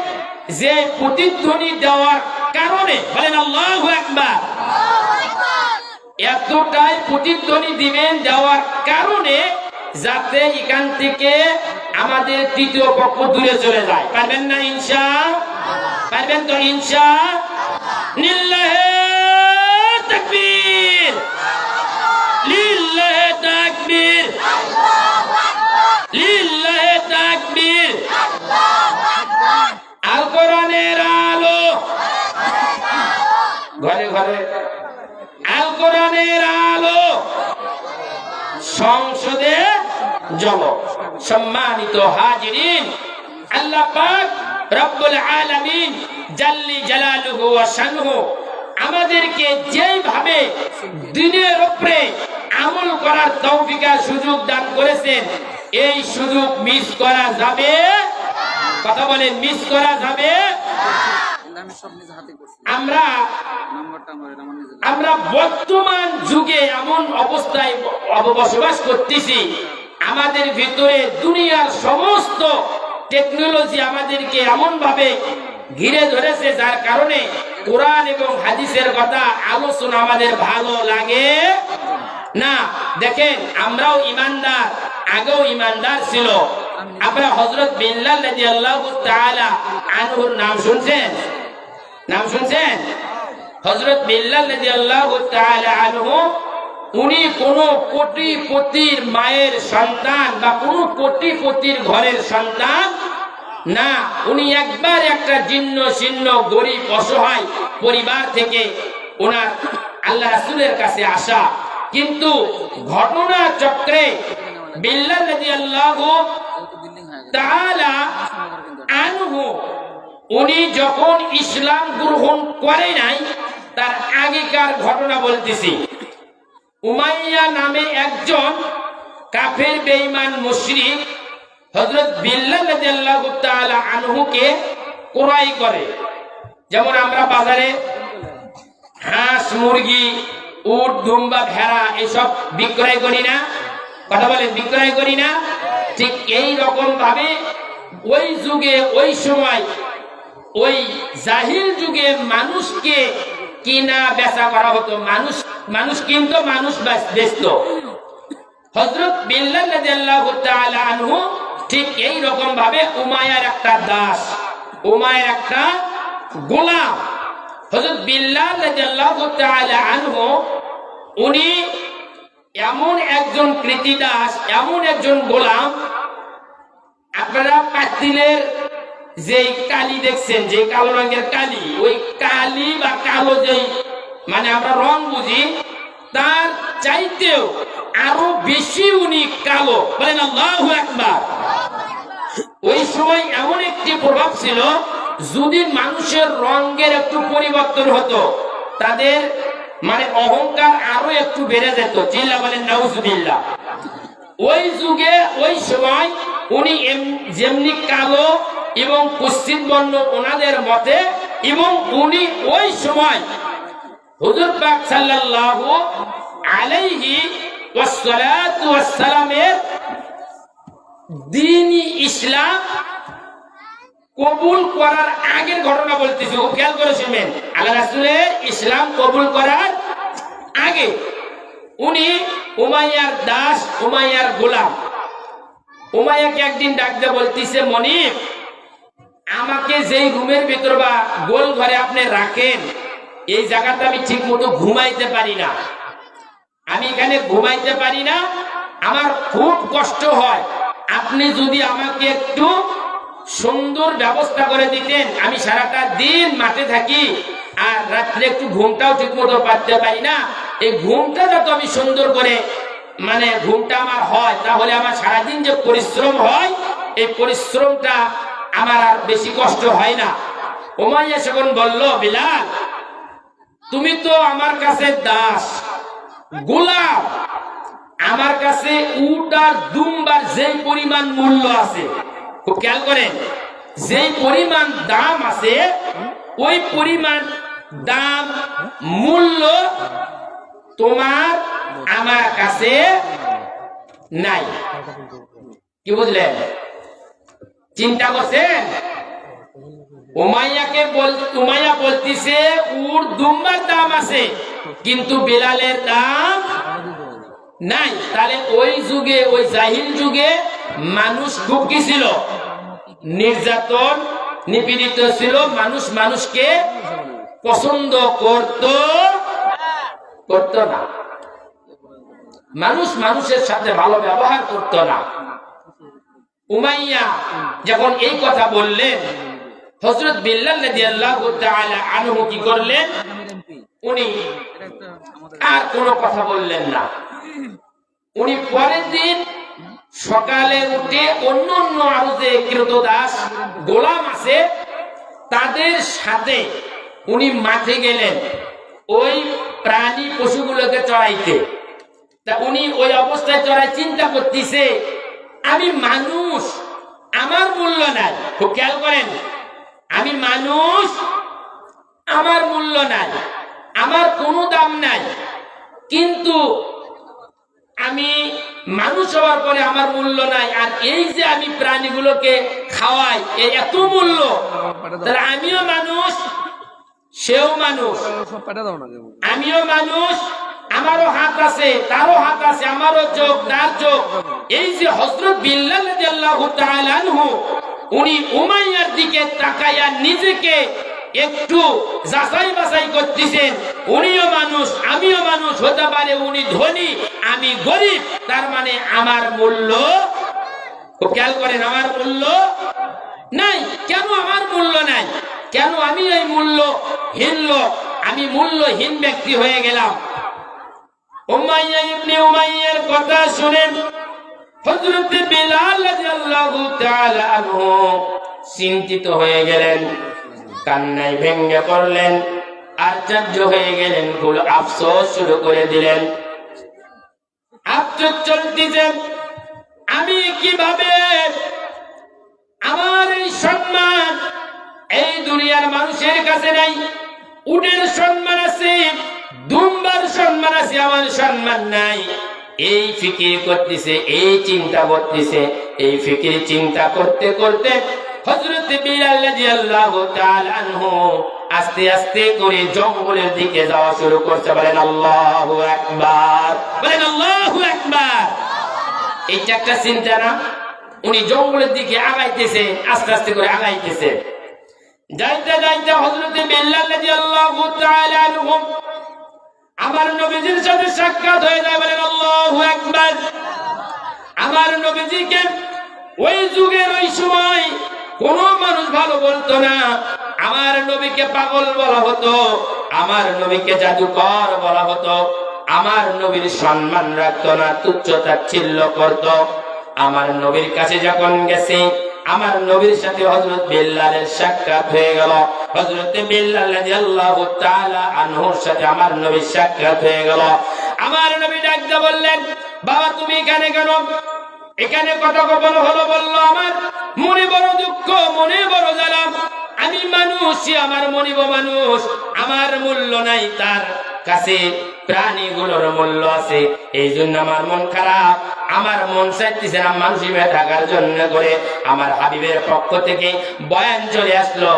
[SPEAKER 3] যে প্রতিধ্বনি দেওয়ার কারণে, বলেন আল্লাহু আকবার, এতটাই প্রতিধ্বনি দিবেন দেওয়ার কারণে যাতে এখান থেকে আমাদের তৃতীয় পক্ষ দূরে চলে যায়। পারবেন না ইনশা? পারবেন তো ইনশা? লিল্লাহে তাকবীর, লিল্লাহে তাকবীর, লিল্লাহে তাকবীর। আল কোরআনের আলো ঘরে ঘরে, আল কোরআনের আলো সংসদে জ্বলো। সম্মানিত হাজিরিন, আল্লাহ পাক রব্বুল আলামিন জাল্লি জালালুহু ওয়া শানুহু আমাদেরকে যেইভাবে দ্বীনের উপরে আমল করার তৌফিক আর সুযোগ দান করেছেন, এই সুযোগ মিস করা যাবে? কথা বলেন, মিস করা যাবে? আমরা বর্তমান যুগে এমন অবস্থায় বসবাস করতেছি, আমাদের ভিতরে দুনিয়ার সমস্ত টেকনোলজি আমাদেরকে এমন ভাবে ঘিরে ধরেছে, যার কারণে কোরআন এবং হাদিসের কথা আলোচনা আমাদের ভালো লাগে না। দেখেন, আমরাও ইমানদার, আগেও ইমানদার ছিল। আমরা হযরত বিল্লাল রাদিয়াল্লাহু তাআলা আনহুর নাম শুনছেন? নাম শুনছেন? হযরত বিল্লাল রাদিয়াল্লাহু তাআলা আনহু, উনি কোন কোটিপতির মায়ের সন্তান বা কোন কোটিপতির ঘরের সন্তান না। উনি একবার একটা জীর্ণ শীর্ণ গরিব অসহায় পরিবার থেকে ওনার আল্লাহ রাসূলের কাছে আসা। কিন্তু ঘটনা চক্রে বিল্লাল রাদিয়াল্লাহু তাআলা আনহু উনি যখন ইসলাম গ্রহণ করে নাই, তার আগেকার ঘটনা বলতেছি। উমাইয়া নামে একজন কাফের বেঈমান মুশরিক হযরত বিল্লাল রাদিয়াল্লাহু তাআলা আনহুকে ক্রয় করে। যেমন আমরা বাজারে হাঁস, মুরগি, উট, দুম্বা, ভেড়া এসব বিক্রয় করি না? কথা বলেন, বিক্রয় করি না? ঠিক এই রকম ভাবে ওই যুগে, ওই সময়, ওই জাহিল যুগে মানুষকে কিনা বেচা করা হতো। মানুষ কিনতো, মানুষ বেচত। হযরত বিল্লাল রাদিয়াল্লাহু তাআলা আনহু ঠিক এই রকম ভাবে উমাইয়ার একটা দাস, উমাইয়ার একটা গোলাম। হযরত বিল্লাল রাদিয়াল্লাহু তাআলা আনহু উনি এমন একজন কৃতিদাস, এমন একজন গোলাম। আপনারা পাতিলের যে কালি দেখছেন, যে কালো রঙের কালি, ওই কালি বা কালো যেই মানে আমরা রং বুঝি, তার চাইতেও আরো বেশি উনি কালো। বলেন আল্লাহু আকবার। ওই সময় এমন একটি প্রভাব ছিল, যদি মানুষের রঙের একটু পরিবর্তন হতো, তাদের মানে অহংকার আরো একটু বেড়ে যেত। চিল্লা বলেন নাউজুবিল্লাহ। ওই যুগে, ওই সময় উনি যেমনি কালো এবং পশ্চিম বর্ণ ওনাদের মতে, এবং উনি ওই সময় হুজুর পাক সাল্লাল্লাহু আলাইহি ওয়াসসালাতু ওয়াসসালামের দ্বীন-ই ইসলাম কবুল করার আগের ঘটনা বলতেছি, খুব খেয়াল করে শুনবেন। আল্লাহ রাসূলের ইসলাম কবুল করার আগে উনি উমাইয়ার দাস, উমাইয়ার গোলাম। উমাইয়াকে একদিন ডাকতে বলতেছে, মনিব, আমাকে যেই রুমের ভিতর বা গোল ঘরে আপনি রাখেন, এই জায়গাটা আমি ঠিক মতো ঘুমাইতে পারি না। আমি এখানে ঘুমাইতে পারি না, আমার খুব কষ্ট হয়। আপনি যদি আমাকে একটু সুন্দর ব্যবস্থা করে দিতেন, আমি সারাটা দিন মাঠে থাকি আর রাত্রে একটু ঘুমটাও ঠিক মতো পারতে পারি না। এই ঘুমটা যত আমি সুন্দর করে মানে ঘুমটা আমার হয়, তাহলে আমার সারাদিন যে পরিশ্রম হয়, এই পরিশ্রমটা আমার আর বেশি কষ্ট হয় না। উমাইয়া যখন বলল, বিলাল, তুমি তো আমার কাছে দাস, গোলাম, আমার কাছে উট আর দুম্বার যেই পরিমাণ মূল্য আছে, খুব খেয়াল করেন, যেই পরিমাণ দাম আছে, ওই পরিমাণ দাম মূল্য তোমার আমার কাছে নাই। কি বুঝলেন? চিন্তা করছেন? উমাইয়া বলতিছে উট দুম্বার দাম আছে কিন্তু বেলালের দাম নাই। তাহলে ওই যুগে, ওই জাহিল যুগে মানুষ খুব কি ছিল? নির্যাতন, নিপীড়িত ছিল। মানুষ মানুষকে পছন্দ করত না, মানুষ মানুষের সাথে ভালো ব্যবহার করত না। উমাইয়া যখন এই কথা বললেন, হযরত বিল্লাল রাদিয়াল্লাহু তাআলা আনহু কি করলেন? উনি আর কোনো কথা বললেন না। উনি পরের দিন সকালে উঠে অন্য অন্য আরো যে কৃতদাস গোলাম আছে তাদের সাথে উনি মাঠে গেলেন ওই প্রাণী পশুগুলোকে চড়াইতে। তা উনি ওই অবস্থায় চড়াই চিন্তা করতেছে, আমি মানুষ, আমার মূল্য নাই। খুব খেয়াল করেন, আমি মানুষ, আমার মূল্য নাই, আমার কোনো দাম নাই, কিন্তু আমি মানুষ হওয়ার পরে আমার মূল্য নাই। আর এই যে আমি প্রাণীগুলোকে খাওয়াই, এই এত মূল্য, তাহলে আমিও মানুষ, সেও মানুষ, আমিও মানুষ, আমারও হাত আছে, তারও হাত আছে, আমারও চোখ, তার চোখ। এই যে হযরত বিল্লাল রাদিয়াল্লাহু তাআলা আনহু উনি উমাইয়ার দিকে তাকায়া নিজেকে একটু যাচাই বাছাই করতেছেন, উনিও মানুষ, আমিও মানুষ, হতে পারে উনি ধনী, আমি গরিব, তার মানে আমার মূল্য, খেয়াল করেন, আমার মূল্য নাই। কেন আমার মূল্য নাই? কেন আমি এই মূল্যহীন লোক, আমি মূল্যহীন ব্যক্তি হয়ে গেলাম? উমাইয়া ইবনে উমাইয়ার কথা শুনেন হযরত বিলাল রাদিয়াল্লাহু তাআলা আনহু চিন্তিত হয়ে গেলেন, কান্নায় ভেঙে পড়লেন, আশ্চর্য হয়ে গেলেন, খুব আফসোস শুরু করে দিলেন। আফসোস চলতেছে, আমি কিভাবে আমার এই সম্মান এই দুনিয়ার মানুষের কাছে নাই? উটের সম্মান আছে, দুম্বার সম্মান আছে, আমার সম্মান নাই। এই ফিকির করতেছে, এই চিন্তা করতেছে, এই ফিকির চিন্তা করতে করতে হযরত বিলাল রাদিয়াল্লাহু তাআলা আনহু আস্তে আস্তে করে জঙ্গলের দিকে যাওয়া শুরু করতে। বলেন আল্লাহু আকবার, বলেন আল্লাহু আকবার। এইটা একটা চিন্তা না? উনি জঙ্গলের দিকে আগাইতেছে, আস্তে আস্তে করে আগাইতেছে। যাইতে যাইতে হযরত বিলাল রাদিয়াল্লাহু তাআলা আনহু আমার নবীজির সাথে সাক্ষাৎ হয়ে যায়। বলেন আল্লাহু আকবার। আমার নবীজিকে ওই যুগের ওই সময় কোন মানুষ ভালো বলতো না, আমার নবীকে পাগল বলা হতো, আমার নবীকে জাদুকর বলা হতো, আমার নবীর সম্মান রাখতো না, তুচ্ছ তাচ্ছিল্য করতো। আমার নবীর কাছে যখন গেছে, আমার নবীর সাথে হযরত বিল্লালের সাক্ষাৎ হয়ে গেল। হযরত বিল্লাল রাদিয়াল্লাহু তাআলা আনহুর সাথে আমার নবীর সাক্ষাৎ হয়ে গেল। আমার নবী ডাক দিয়ে বললেন, বাবা তুমি এখানে কেন? এখানে কথা কখন হলো? বলল, আমার মনে বড় দুঃখ, মনে বড় জ্বালা, আমি মানুষ, আমার মনিব মানুষ, আমার মূল্য নাই, তার কাছে প্রাণীগুলোর মূল্য আছে, এই জন্য আমার মন খারাপ। আমার মন চাইতেছে না মানুষ হিসেবে থাকার জন্য করে আমার হাবিবের পক্ষ থেকে বয়ান চলে আসলো,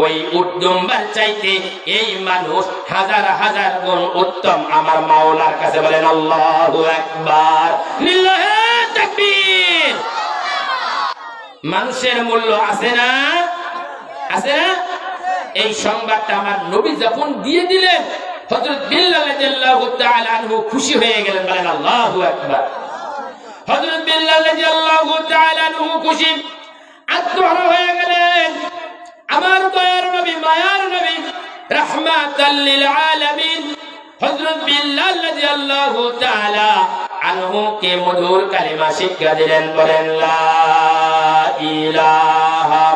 [SPEAKER 3] ওই উদ্দম্বার চাইতে এই মানুষ হাজার হাজার গুণ উত্তম আমার মাওলার কাছে। বলেন আল্লাহু আকবার, লিল্লাহি তাকবীর। মানুষের মূল্য আছে না? আছে না? এই সংবাদটা আমার নবী যখন দিয়ে দিলেন, হযরত বিল্লাল রাদিয়াল্লাহু তাআলা আনহু খুশি হয়ে গেলেন। বলেন আল্লাহু আকবার। হযরত বিল্লাল রাদিয়াল্লাহু তাআলা আনহু খুশি, আত্মহারা হয়ে গেলেন। আমার দয়ার নবী, মায়ার নবী, রাহমাতাল লিল আলামিন হযরত বিল্লাল রাদিয়াল্লাহু তাআলা আনহু কে মধুর কালিমা শিক্ষা দিলেন। বলেন লা ইলাহা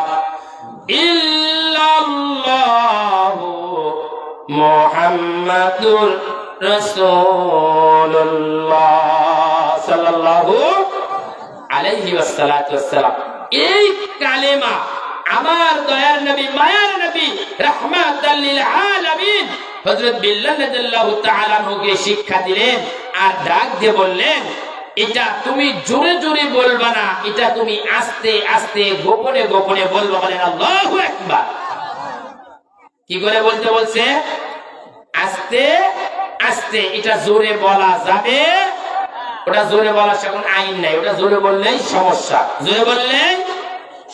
[SPEAKER 3] ইল্লাল্লাহু মুহাম্মাদুর রাসূলুল্লাহ সাল্লাল্লাহু আলাইহি ওয়াসাল্লাতু ওয়াসসালাম। এই কালেমা আমার দয়ার নবী, মায়ার নবী, রাহমাতাল লিল আলামিন হযরত বিল্লাল রাদিয়াল্লাহু তাআলা আনহুকে শিক্ষা দিলেন। আর ডাক দিয়ে বললেন, এটা তুমি জোরে জোরে বলবা না, এটা তুমি আস্তে আস্তে গোপনে গোপনে বলবা। বলেন আল্লাহু আকবার। কি করে বলতে বলছে? আস্তে আস্তে। এটা জোরে বলা যাবে, ওটা জোরে বলার সেরকম আইন নাই, ওটা জোরে বললেই সমস্যা, জোরে বললেই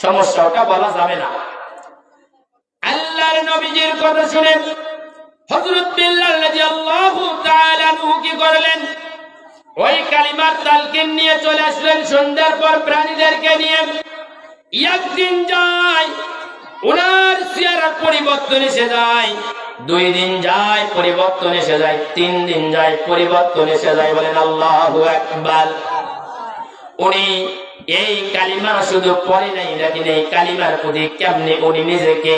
[SPEAKER 3] সমস্যা, ওটা বলা যাবে না। আল্লাহর নবীজির কথা শুনে হযরত বিল্লাল রাদিয়াল্লাহু তাআলা আনহু কি করলেন? ওই কালিমার তালকিন নিয়ে চলে আসলেন সন্ধ্যার পর প্রাণীদেরকে নিয়ে। একদিন যায়, ওনার চেহারার পরিবর্তন এসে যায়, 2 দিন যায় পরিবর্তন এসে যায়, 3 দিন যায় পরিবর্তন এসে যায়। বলেন আল্লাহু আকবার। উনি এই কালিমা শুধু পড়ে নাই, দেখেন এই কালিমার প্রতি কেমনে উনি নিজেকে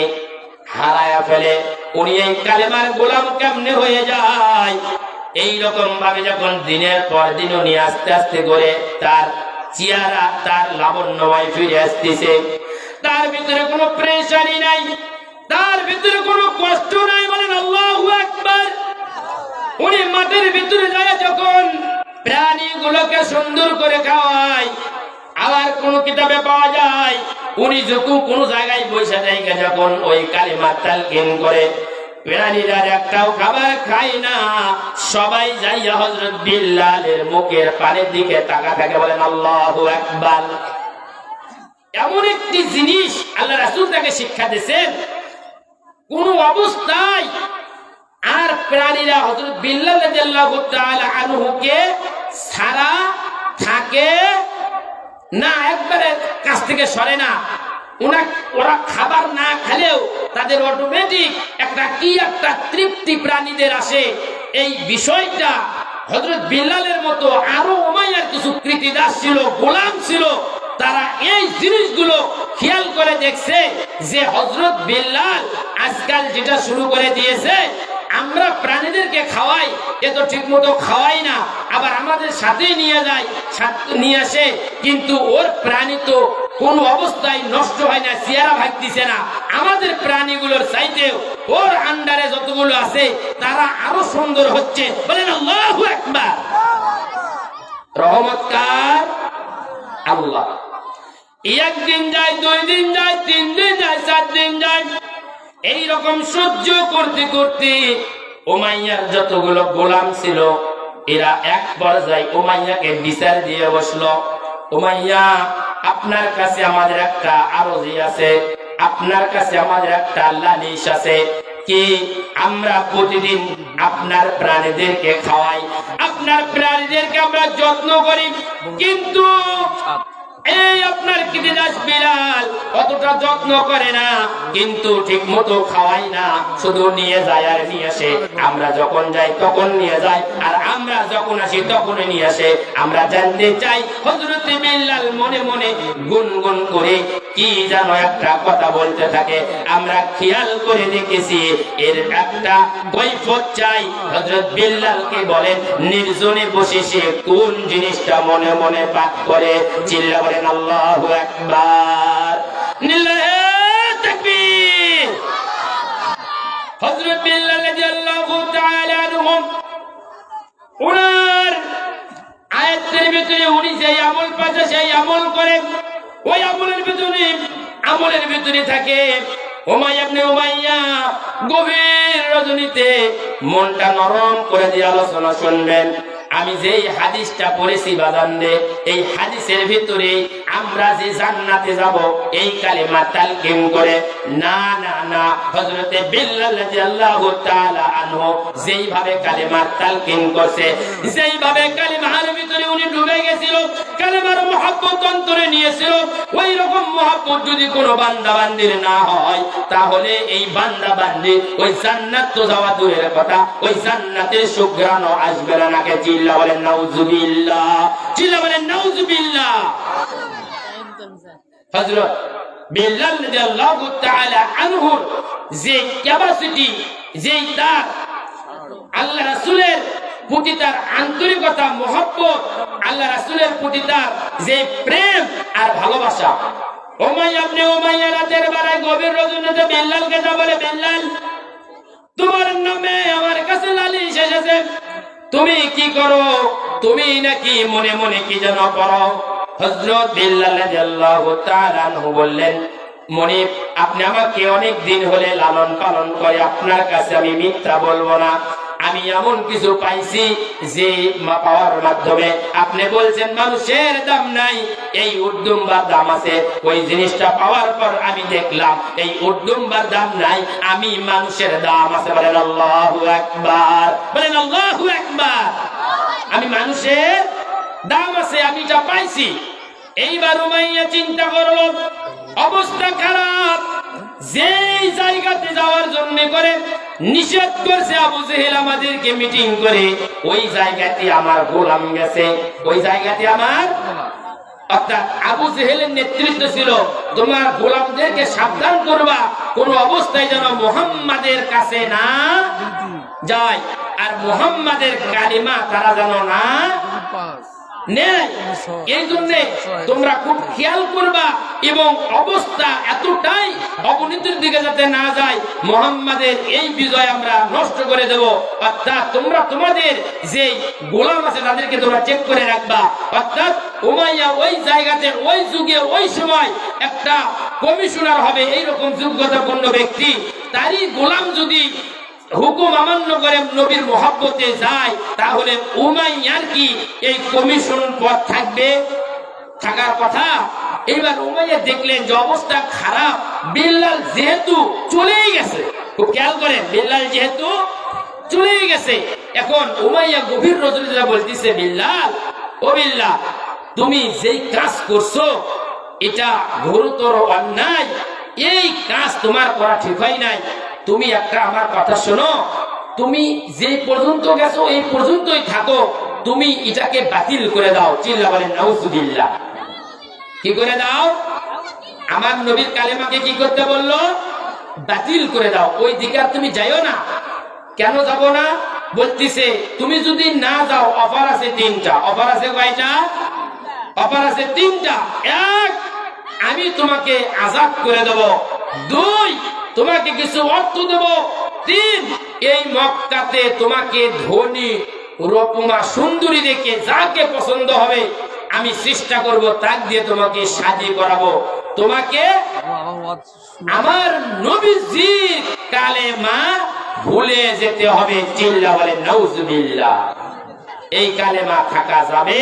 [SPEAKER 3] হারায়া ফেলে, উনি এই কালিমার গোলাম কেমনে হয়ে যায়। এই রকম ভাবে যখন দিনের পর দিন উনি আস্তে আস্তে করে তার চেহারা, তার লাবণ্যময় ফিরে আসতেছে, তার ভিতরে কোনো প্রেশারি নাই, তার ভিতরে কোনো কষ্ট নাই। বলেন আল্লাহু আকবার। উনি মাঠের ভিতরে যায় যখন প্রাণীগুলোকে সুন্দর করে খাওয়ায়, আবার কোন কিতাবে পাওয়া যায় উনি যখন কোন জায়গায় বসে জায়গা যখন ওই কালিমা তালকিন করে, প্রাণীরা একটাও খাবার খায় না, সবাই যাইয়া হযরত বিল্লালের মুখের পানের দিকে তাকা থাকে। বলেন আল্লাহু আকবার। এমন একটি জিনিস আল্লাহ রাসূল তাকে শিক্ষা দিয়েছেন, কোন অবস্থায় আর প্রাণীরা হযরত বিল্লাল রাদিয়াল্লাহু তাআলা আনহুকে ছাড়া থাকে না, একবারে কাছ থেকে সরে না। ওরা খাবার না খেলেও তাদের অটোমেটিক একটা তৃপ্তি প্রাণীদের আসে। এই বিষয়টা হযরত বিল্লালের মতো আরো উমাইয়ার কিছু কৃতিদাস ছিল, গোলাম ছিল, তারা এই জিনিসগুলো খেয়াল করে দেখছে যে হযরত বিল্লাল আজকাল যেটা শুরু করে দিয়েছে, আমরা প্রাণীদেরকে খাওয়াই, এ তো ঠিক মতো খাওয়াই না, আবার আমাদের সাথেই নিয়ে আসে, কিন্তু ওর প্রাণী তো কোন অবস্থায় নষ্ট হয় না, চেহারা ভাগতিছে না। আমাদের প্রাণীগুলোর চাইতে ওর আন্ডারে যতগুলো আছে তারা আরো সুন্দর হচ্ছে। বলেন আল্লাহু আকবার। রহমত কার? আল্লাহ। একদিন যায়, 2 দিন যায়, 3 দিন যায়, 4 দিন যায়, এই রকম সহ্য করতে করতে উমাইয়ার যতগুলো গোলাম ছিল এরা এক পর্যায়ে উমাইয়াকে বিচার দিয়ে বসলো। উমাইয়া, আপনার কাছে আমাদের একটা আরজি আছে, আপনার কাছে আমাদের একটা লালিশ আছে, কি আমরা প্রতিদিন আপনার প্রাণীদেরকে খাওয়াই, আপনার প্রাণীদেরকে আমরা যত্ন করি, কিন্তু এই আপনার কৃতিদাস বিড়াল অতটা যত্ন করে না, কিন্তু ঠিক মতো খাওয়াই না, শুধু নিয়ে যায় আর নিয়ে আসে। আমরা যখন যাই তখন নিয়ে যায়, আর আমরা যখন আসি তখন নিয়ে আসে। আমরা জানতে চাই হযরত বিল্লাল মনে মনে গুনগুন করে কি যেন একটা কথা বলতে থাকে। আমরা খেয়াল করে দেখেছি এর একটা কৈফিয়ত চাই। হযরত বিল্লালকে বলেন নির্জনে বসে সে কোন জিনিসটা মনে মনে পাঠ করে। চিল্লা বলেন আল্লাহু আকবার, লিল্লাহি তাকবীর। হযরত বিল্লাল রাদিয়াল্লাহু তাআলা আনহু ওনার আয়াতের ভিতরে উনি যে আমল পাচ্ছে সেই আমল করে, ওই আমলের ভিতরে থাকে উমাইয়া ইবনে উমাইয়া গভীর রজনীতে মনটা নরম করে দিয়ে আলোচনা শুনবেন। আমি যেই হাদিসটা পড়েছি বাজানরে, এই হাদিসের ভিতরে আমরা যে জান্নাতে যাব এই কালিমা তালকিন করে না না না, হযরতে বিল্লাল রাদিয়াল্লাহু তাআলা আনহু যেইভাবে কালিমা তালকিন করছে, যেইভাবে কালিমার ভিতরে উনি ডুবে গেছিল, কালিমার মহব্বত অন্তরে নিয়েছিল, ওই রকম মহব্বত যদি কোনো বান্দা বান্দির না হয়, তাহলে এই বান্দা বান্দি ওই জান্নাত তো যাওয়া দূরের কথা, ওই জান্নাতের সুঘ্রাণও আসবে না। নাকে চিল্লা বলেন নাউজুবিল্লাহ, চিল্লা বলেন নাউজুবিল্লাহ। হযরত বিল্লাল রাদিয়াল্লাহু তাআলা আনহুর যে ক্যাপাসিটি, যেই তার আল্লাহ রাসূলের প্রতি তার আন্তরিকতা, মহব্বত, আল্লাহ রাসূলের প্রতি তার যে প্রেম আর ভালোবাসা। উমাইয়া ইবনে উমাইয়া রাতের বেলায় গভীর রজনীতে বিল্লালকে যা বলে, বিল্লাল তোমার নামে আমার কাছে লালিশ এসেছে, তুমি কি করো? তুমি নাকি মনে মনে কি যেন করো? হযরত বিল্লাল রাদিয়াল্লাহু তাআলা আনহু বললেন, মনিব, আপনি আমাকে অনেক দিন হলে লালন পালন করে, আপনার কাছে আমি মিথ্যা বলবো না, আমি এমন কিছু পাইছি যে পাওয়ার মাধ্যমে আপনি বলছেন মানুষের দাম নাই, এই উড্ডুম্বার দাম আছে। ওই জিনিসটা পাওয়ার পর আমি দেখলাম এই উড্ডুম্বার দাম নাই, আমি মানুষের দাম আছে। বলেন আল্লাহু আকবার, বলেন আল্লাহু আকবার। আমি মানুষের দাম আছে, আমি যা পাইছি। এইবার উমাইয়া চিন্তা করলো অবস্থা খারাপ, যেই জায়গাতে যাওয়ার জন্য করে নিষেধ করছে আবু জেহেল আমাদেরকে মিটিং করে, ওই জায়গাতে আমার গোলাম গেছে, ওই জায়গাতে আমার, অর্থাৎ আবু জেহেলের নেতৃত্ব ছিল তোমার গোলামদেরকে সাবধান করবা কোন অবস্থায় যেন মুহাম্মাদের কাছে না যায়, আর মুহাম্মাদের কালিমা তারা যেন না নেয়। এই জন্য তোমরা খুব খেয়াল করবা এবং অবস্থা এতটাই অবনতির দিকে যাতে না যায়, মুহাম্মাদের এই বিজয় আমরা নষ্ট করে দেব। অর্থাৎ তোমরা তোমাদের যে গোলাম আছে তাদেরকে তোমরা চেক করে রাখবা। অর্থাৎ উমাইয়া ওই জায়গাতে ওই যুগে ওই সময় একটা কমিশনার হবে, এইরকম যোগ্যতাপূর্ণ ব্যক্তি, তারই গোলাম যদি হুকুম অমান্য করে নবীর মহব্বতে যায়, তাহলে উমাইয়ার কি এই কমিশন পদ থাকবে? থাকার কথা। এইবার উমাইয়া দেখলেন যে অবস্থা খারাপ, বিল্লাল যেহেতু চলেই গেছে, খুব খেয়াল করেন, বিল্লাল যেহেতু চলেই গেছে, এখন উমাইয়া গভীর রজনীতে বলতেছে, বিল্লাল, ও বিল্লাল, তুমি যেই কাজ করছো এটা ঘোরতর অন্যায়, এই কাজ তোমার করা ঠিক হয় নাই। তুমি একটা আমার কথা শোনো, তুমি যে পর্যন্ত গেছো এই পর্যন্তই থাকো, তুমি এটাকে বাতিল করে দাও। চিল্লা বলেন নাউজুবিল্লাহ। কি করে দাও? আমার নবীর কালেমাকে কি করতে বললো? বাতিল করে দাও, ওই দিকে আর তুমি যাইও না। কেন যাব না? বলতিছে তুমি যদি না যাও অফার আছে তিনটা। অফার আছে কয়টা? অফার আছে তিনটা। এক, আমি তোমাকে আজাদ করে দেব। দুই, তোমাকে কিছু অর্থ দেব। তিন, এই মক্কাতে তোমাকে ধনী রূপমা সুন্দরী দেখে যাকে পছন্দ হবে আমি চেষ্টা করব তাক দিয়ে তোমাকে শাদী করাবো। তোমাকে আমার নবীজির কালেমা ভুলে যেতে হবে। চিল্লা বলেন নাউজুবিল্লাহ। এই কালেমা থাকা যাবে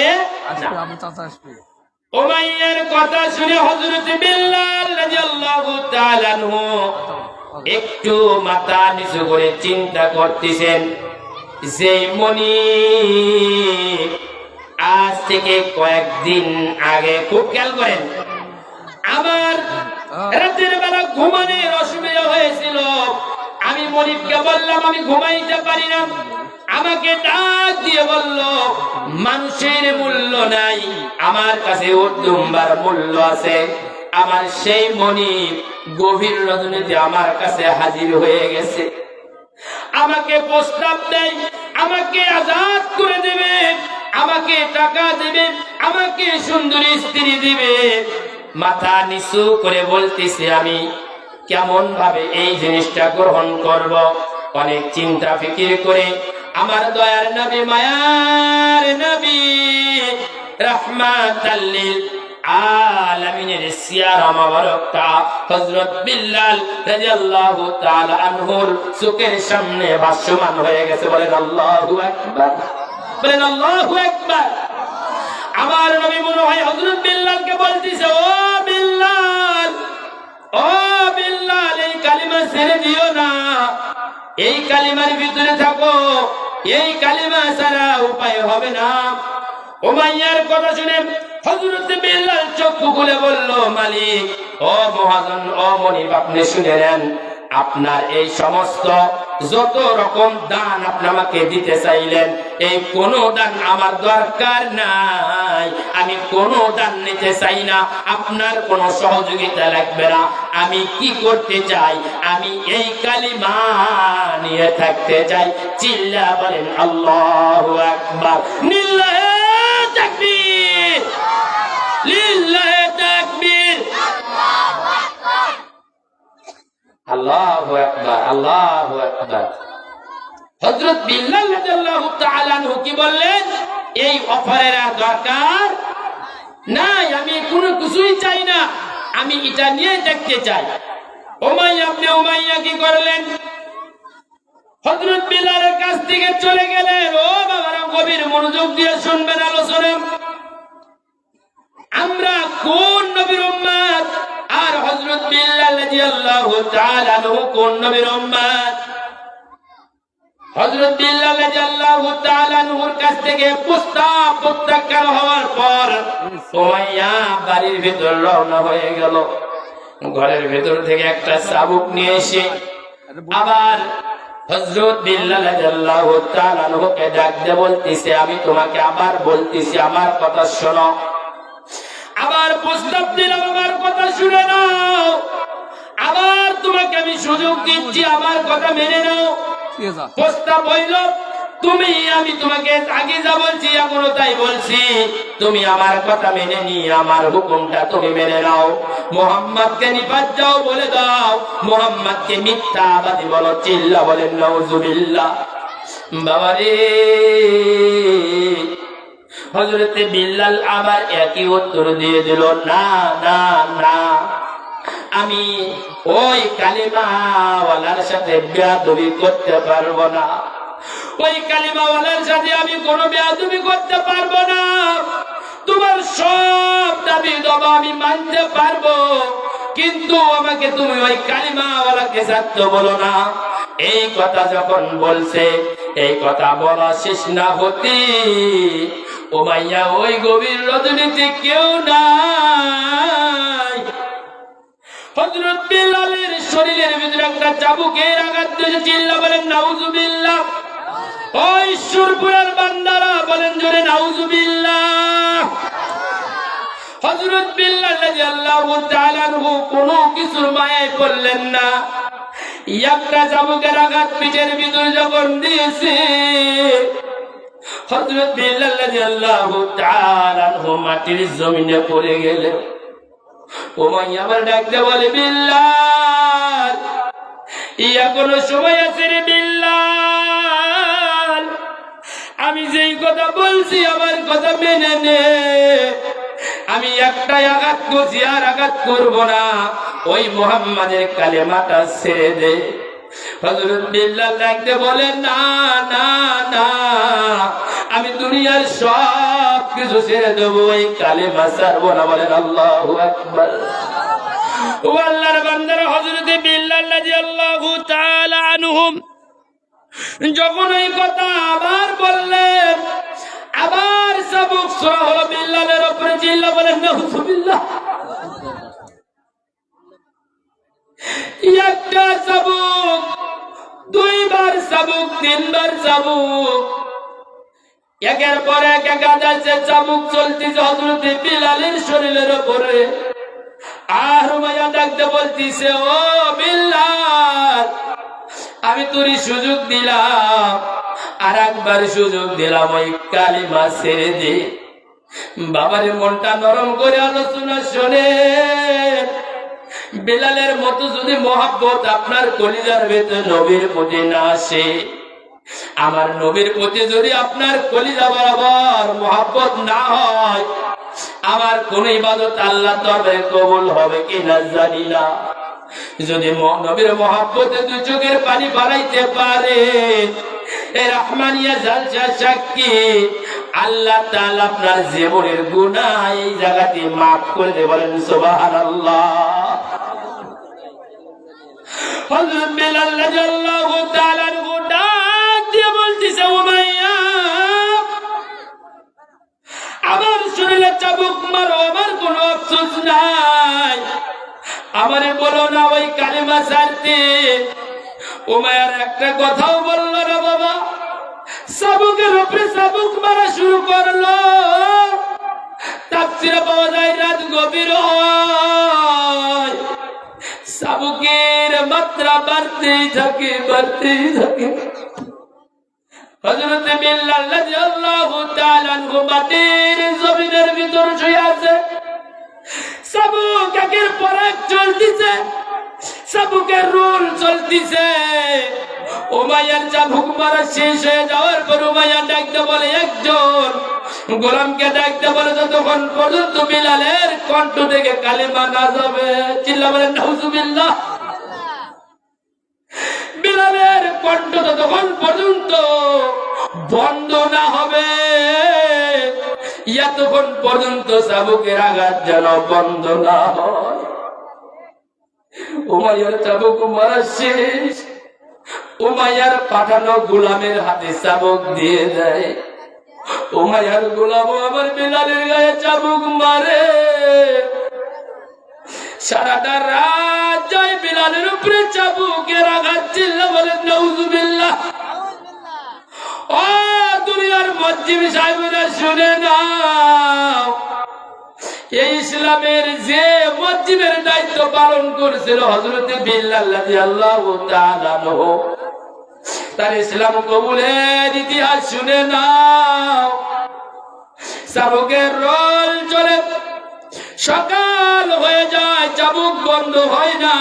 [SPEAKER 3] না। উমাইয়ার কথা শুনে হযরত বিল্লাল রাদিয়াল্লাহু তাআলা আনহু একটু মাথা নিচু করে চিন্তা করতেছেন যে মনি আজ থেকে কয়েকদিন আগে, খুব খেয়াল করেন, আমার রাতের বেলা ঘুমানোর অসুবিধা হয়েছিল। আমি মনিবকে বললাম আমি ঘুমাইতে পারি না। আমাকে ডাক দিয়ে বলল মানুষের মূল্য নাই, আমার কাছে উদ্দুম্বার মূল্য আছে। আমার সেই মনিব গভীর রজনীতে আমার কাছে হাজির হয়ে গেছে, আমাকে প্রস্তাব দেয় আমাকে আজাদ করে দেবে, আমাকে টাকা দেবে, আমাকে সুন্দরী স্ত্রী দিবে। মাথা নিচু করে বলতেছে আমি কেমন ভাবে এই জিনিসটা গ্রহণ করব। অনেক চিন্তা ফিকির করে আমার দয়ার নবী, মায়ার নবী, রাহমাতাল লিল আলামিনের সিয়ারা মুবারাকটা হযরত বিল্লাল রাদিয়াল্লাহু তাআলা আনহুর চোখের সামনে ভাসমান হয়ে গেছে। বলেন আল্লাহু আকবার, বলেন আল্লাহু আকবার। আমার নবী মনে হয় হযরত বিল্লালকে বলতেছে, ও বিল্লাল, ও বিল্লাল, এই কালিমা ছেড়ে দিও না, এই কালিমার ভিতরে থাকো, এই কালিমা ছাড়া উপায় হবে না। উমাইয়ার কথা শুনে হযরত বিল্লাল চক্ষু খুলে বলল, মালিক, ও মহাজন, ও মনিব, আপনি শুনে নেন, আপনার এই সমস্ত যত রকম দান আপনি আমাকে দিতে চাইলেন, এই কোন দান আমার দরকার নাই, আমি কোন দান নিতে চাই না, আপনার কোন সহযোগিতা লাগবে না। আমি কি করতে চাই? আমি এই কালিমা নিয়ে থাকতে চাই। চিল্লা বলেন আল্লাহু আকবার, লিল্লাহি তাকবীর, লিল্লাহি তাকবীর, আল্লাহু আকবার, আল্লাহু আকবার। হযরত বিল্লাল রাদিয়াল্লাহু তাআলা আনহু কি বললেন? এই অফারের দরকার নাই, আমি কোনো কিছুই চাই না, আমি এটা নিয়ে দেখতে চাই। উমাইয়া ইবনে উমাইয়া কি করলেন? হযরত বিলালের কাছ থেকে চলে গেলেন। ও বাবারা, গভীর মনোযোগ দিয়ে শুনবেন আলোচনা। আমরা কোন নবীর উম্মত আর হযরত বিল্লাল রাদিয়াল্লাহু তাআলা আনহু কোন নবীর উম্মত? হযরত বিল্লাল রাদিয়াল্লাহু তাআলা আনহুর কাছ থেকে প্রস্তাব প্রত্যাখ্যান হওয়ার পর উমাইয়া বাড়ির ভিতর রওনা হয়ে গেল। ঘরের ভিতর থেকে একটা চাবুক নিয়ে এসে আবার হযরত বিল্লাল রাদিয়াল্লাহু তাআলা আনহুকে ডাক দিয়ে বলতেছে, আমি তোমাকে আবার বলতেছি, আমার কথা শোনো। আবার প্রস্তাব দিলাম, আমার কথা শুনে নাও। আবার তোমাকে আমি সুযোগ দিচ্ছি, আমার কথা মেনে নাও। প্রস্তাব হইল, আমি তোমাকে আগে যা বলছি এখনো তাই বলছি, তুমি আমার কথা মেনে নিয়ে আমার হুকুমটা তুমি মেনে নাও। মুহাম্মদকে নিপাত যাও বলে দাও, মুহাম্মদকে মিথ্যাবাদী বলো, চিল্লা বলেন নাউজুবিল্লাহ। বাবারে, হযরতে বিল্লাল আবার একই উত্তর দিয়ে দিল, না না না, আমি ওই কালিমাওয়ালার সাথে বেয়াদবি করতে পারবো না। ওই কালিমাওয়ালার সাথে আমি কোনো বেয়াদবি করতে পারবো না। তোমার সব দাবি দাবা আমি মানতে পারবো, কিন্তু আমাকে তুমি ওই কালিমাওয়ালাকে সত্য বলো না। এই কথা যখন বলছে, এই কথা বলা শেষ না হতে উমাইয়া ওই গভীর রজনীতে কেউ নাই। হযরত বিলালের শরীরের ভিতরে একটা চাবুকের আঘাত দিয়েছে, চিল্লা বলেন নাউজুবিল্লাহ। ওই সুরপুরের বান্দারা বলেন জোরে নাউজুবিল্লাহ। হযরত বিল্লাল রাদিয়াল্লাহু তাআলা আনহু কোনো কিছুর মায়ায় পড়লেন না। একটা চাবুকের আঘাত পিঠের ভিতরে যখন দিয়েছে, হযরত বিল্লাল রাদিয়াল্লাহু তাআলা আনহু মাটির জমিনে পড়ে গেলেন। উমাইয়া আবার ডাকতে বলে, বিল্লাল, এখনো সময় আছে রে বিল্লাল, আমি যেই কথা বলছি আমার কথা মেনে নে। আমি একটাই আঘাত করছি, আর আঘাত করবো না। ওই মুহাম্মাদের কালেমাটা ছেড়ে দে। হযরত বিল্লাল ডাকতে বলে, না না না, আমি দুনিয়ার সব কিছু ছেড়ে দেবো, এই কালেমা ছাড়বো না। বলেন আল্লাহু আকবার। ও আল্লাহর বান্দারা, হযরত বিল্লাল রাদিয়াল্লাহু তাআলা আনহু যখন এই কথা আবার বললেন, আবার চাবুক ছোড়া হলো বিল্লালের উপরে, চিল্লা বলেন নাউজুবিল্লাহ। একটা চাবুক, দুইবার চাবুক, তিনবার চাবুক, একের পর এক গাদাইছে চাবুক চলতেছে হযরত বিলালের শরীরের উপরে। আর উমাইয়া ডাকতে বলতিছে, ও বিল্লাল, আমি তোরই সুযোগ দিলাম, আর একবার সুযোগ দিলাম, ওই কালিমা ছেড়ে দে। বাবারে, মনটা নরম করে আলোচনা শোনে। বিলালের মতো যদি মহব্বত আপনার কলিজার ভেতর নবীর প্রতি না আসে, আমার নবীর প্রতি যদি আপনার কলিজা বরাবর মহব্বত না হয়, আমার কোন ইবাদত আল্লাহ তবে কবুল হবে কিনা জানি না। যদি নবীর মহব্বতে দুই চোখের পানি বাড়াইতে পারে, এই রহমানিয়া জালসা সাক্ষী, আল্লাহ তাআলা আপনার জীবনের গুনাহ এই জায়গাতে মাফ করে দেবেন। বলেন সুবহানাল্লাহ। হযরত বিলাল রাদিয়াল্লাহু তাআলা আনহু ডাক দিয়ে বলতেছে, উমাইয়া, আমার শরীরে চাবুক মারো, আমার কোনো আফসোস নাই, আমারে বলো না ওই কালিমা ছাড়তে। উমাইয়ার একটা কথাও বললো না বাবা। চাবুকের উপরে চাবুক মারা শুরু করলো। তাফসীরে পাওয়া যায়, রাত গভীর হয়, চাবুকের মাত্রা বাড়তেই থাকে, বাড়তেই থাকে। হযরত বিল্লাল রাদিয়াল্লাহু তাআলা আনহু মাটির জমিনের ভিতর শুয়ে আছে। চাবুক একের পর এক চলতেছে, চাবুকের রোল চলতেছে। উমাইয়ার চাবুক মারা শেষ হয়ে যাওয়ার পর উমাইয়া ডাকতে বলে, একজন গোলামকে ডাকতে বলে যতক্ষণ পর্যন্ত বিলালের কণ্ঠ থেকে কালিমা না যাবে, চিল্লা বলেন নাউজুবিল্লাহ, বিলালের কণ্ঠ ততক্ষণ পর্যন্ত বন্ধ না হবে, এতক্ষণ পর্যন্ত চাবুকের আঘাত যেন বন্ধ না হয়। উমাইয়ার চাবুক মারা শেষ, উমাইয়ার পাঠানো গোলামের হাতে চাবুক দিয়ে দেয়। উমাইয়ার গোলাম আমার বিলালের গায়ে চাবুক মারে, সারাটা রাত যায় বিলালের উপরে চাবুকের আঘাত, চিল্লা বলেন নাউজুবিল্লাহ। ও দুনিয়ার মসজিদ সাহেবরা শুনে নাও, এই ইসলামের যে মসজিদের দায়িত্ব পালন করেছিল হযরতে বিল্লাল রাদিয়াল্লাহু তাআলা আনহু, তার ইসলাম কবুলের ইতিহাস শুনে নাও। চাবুকের রোল চলে, সকাল হয়ে যায়, চাবুক বন্ধ হয় না।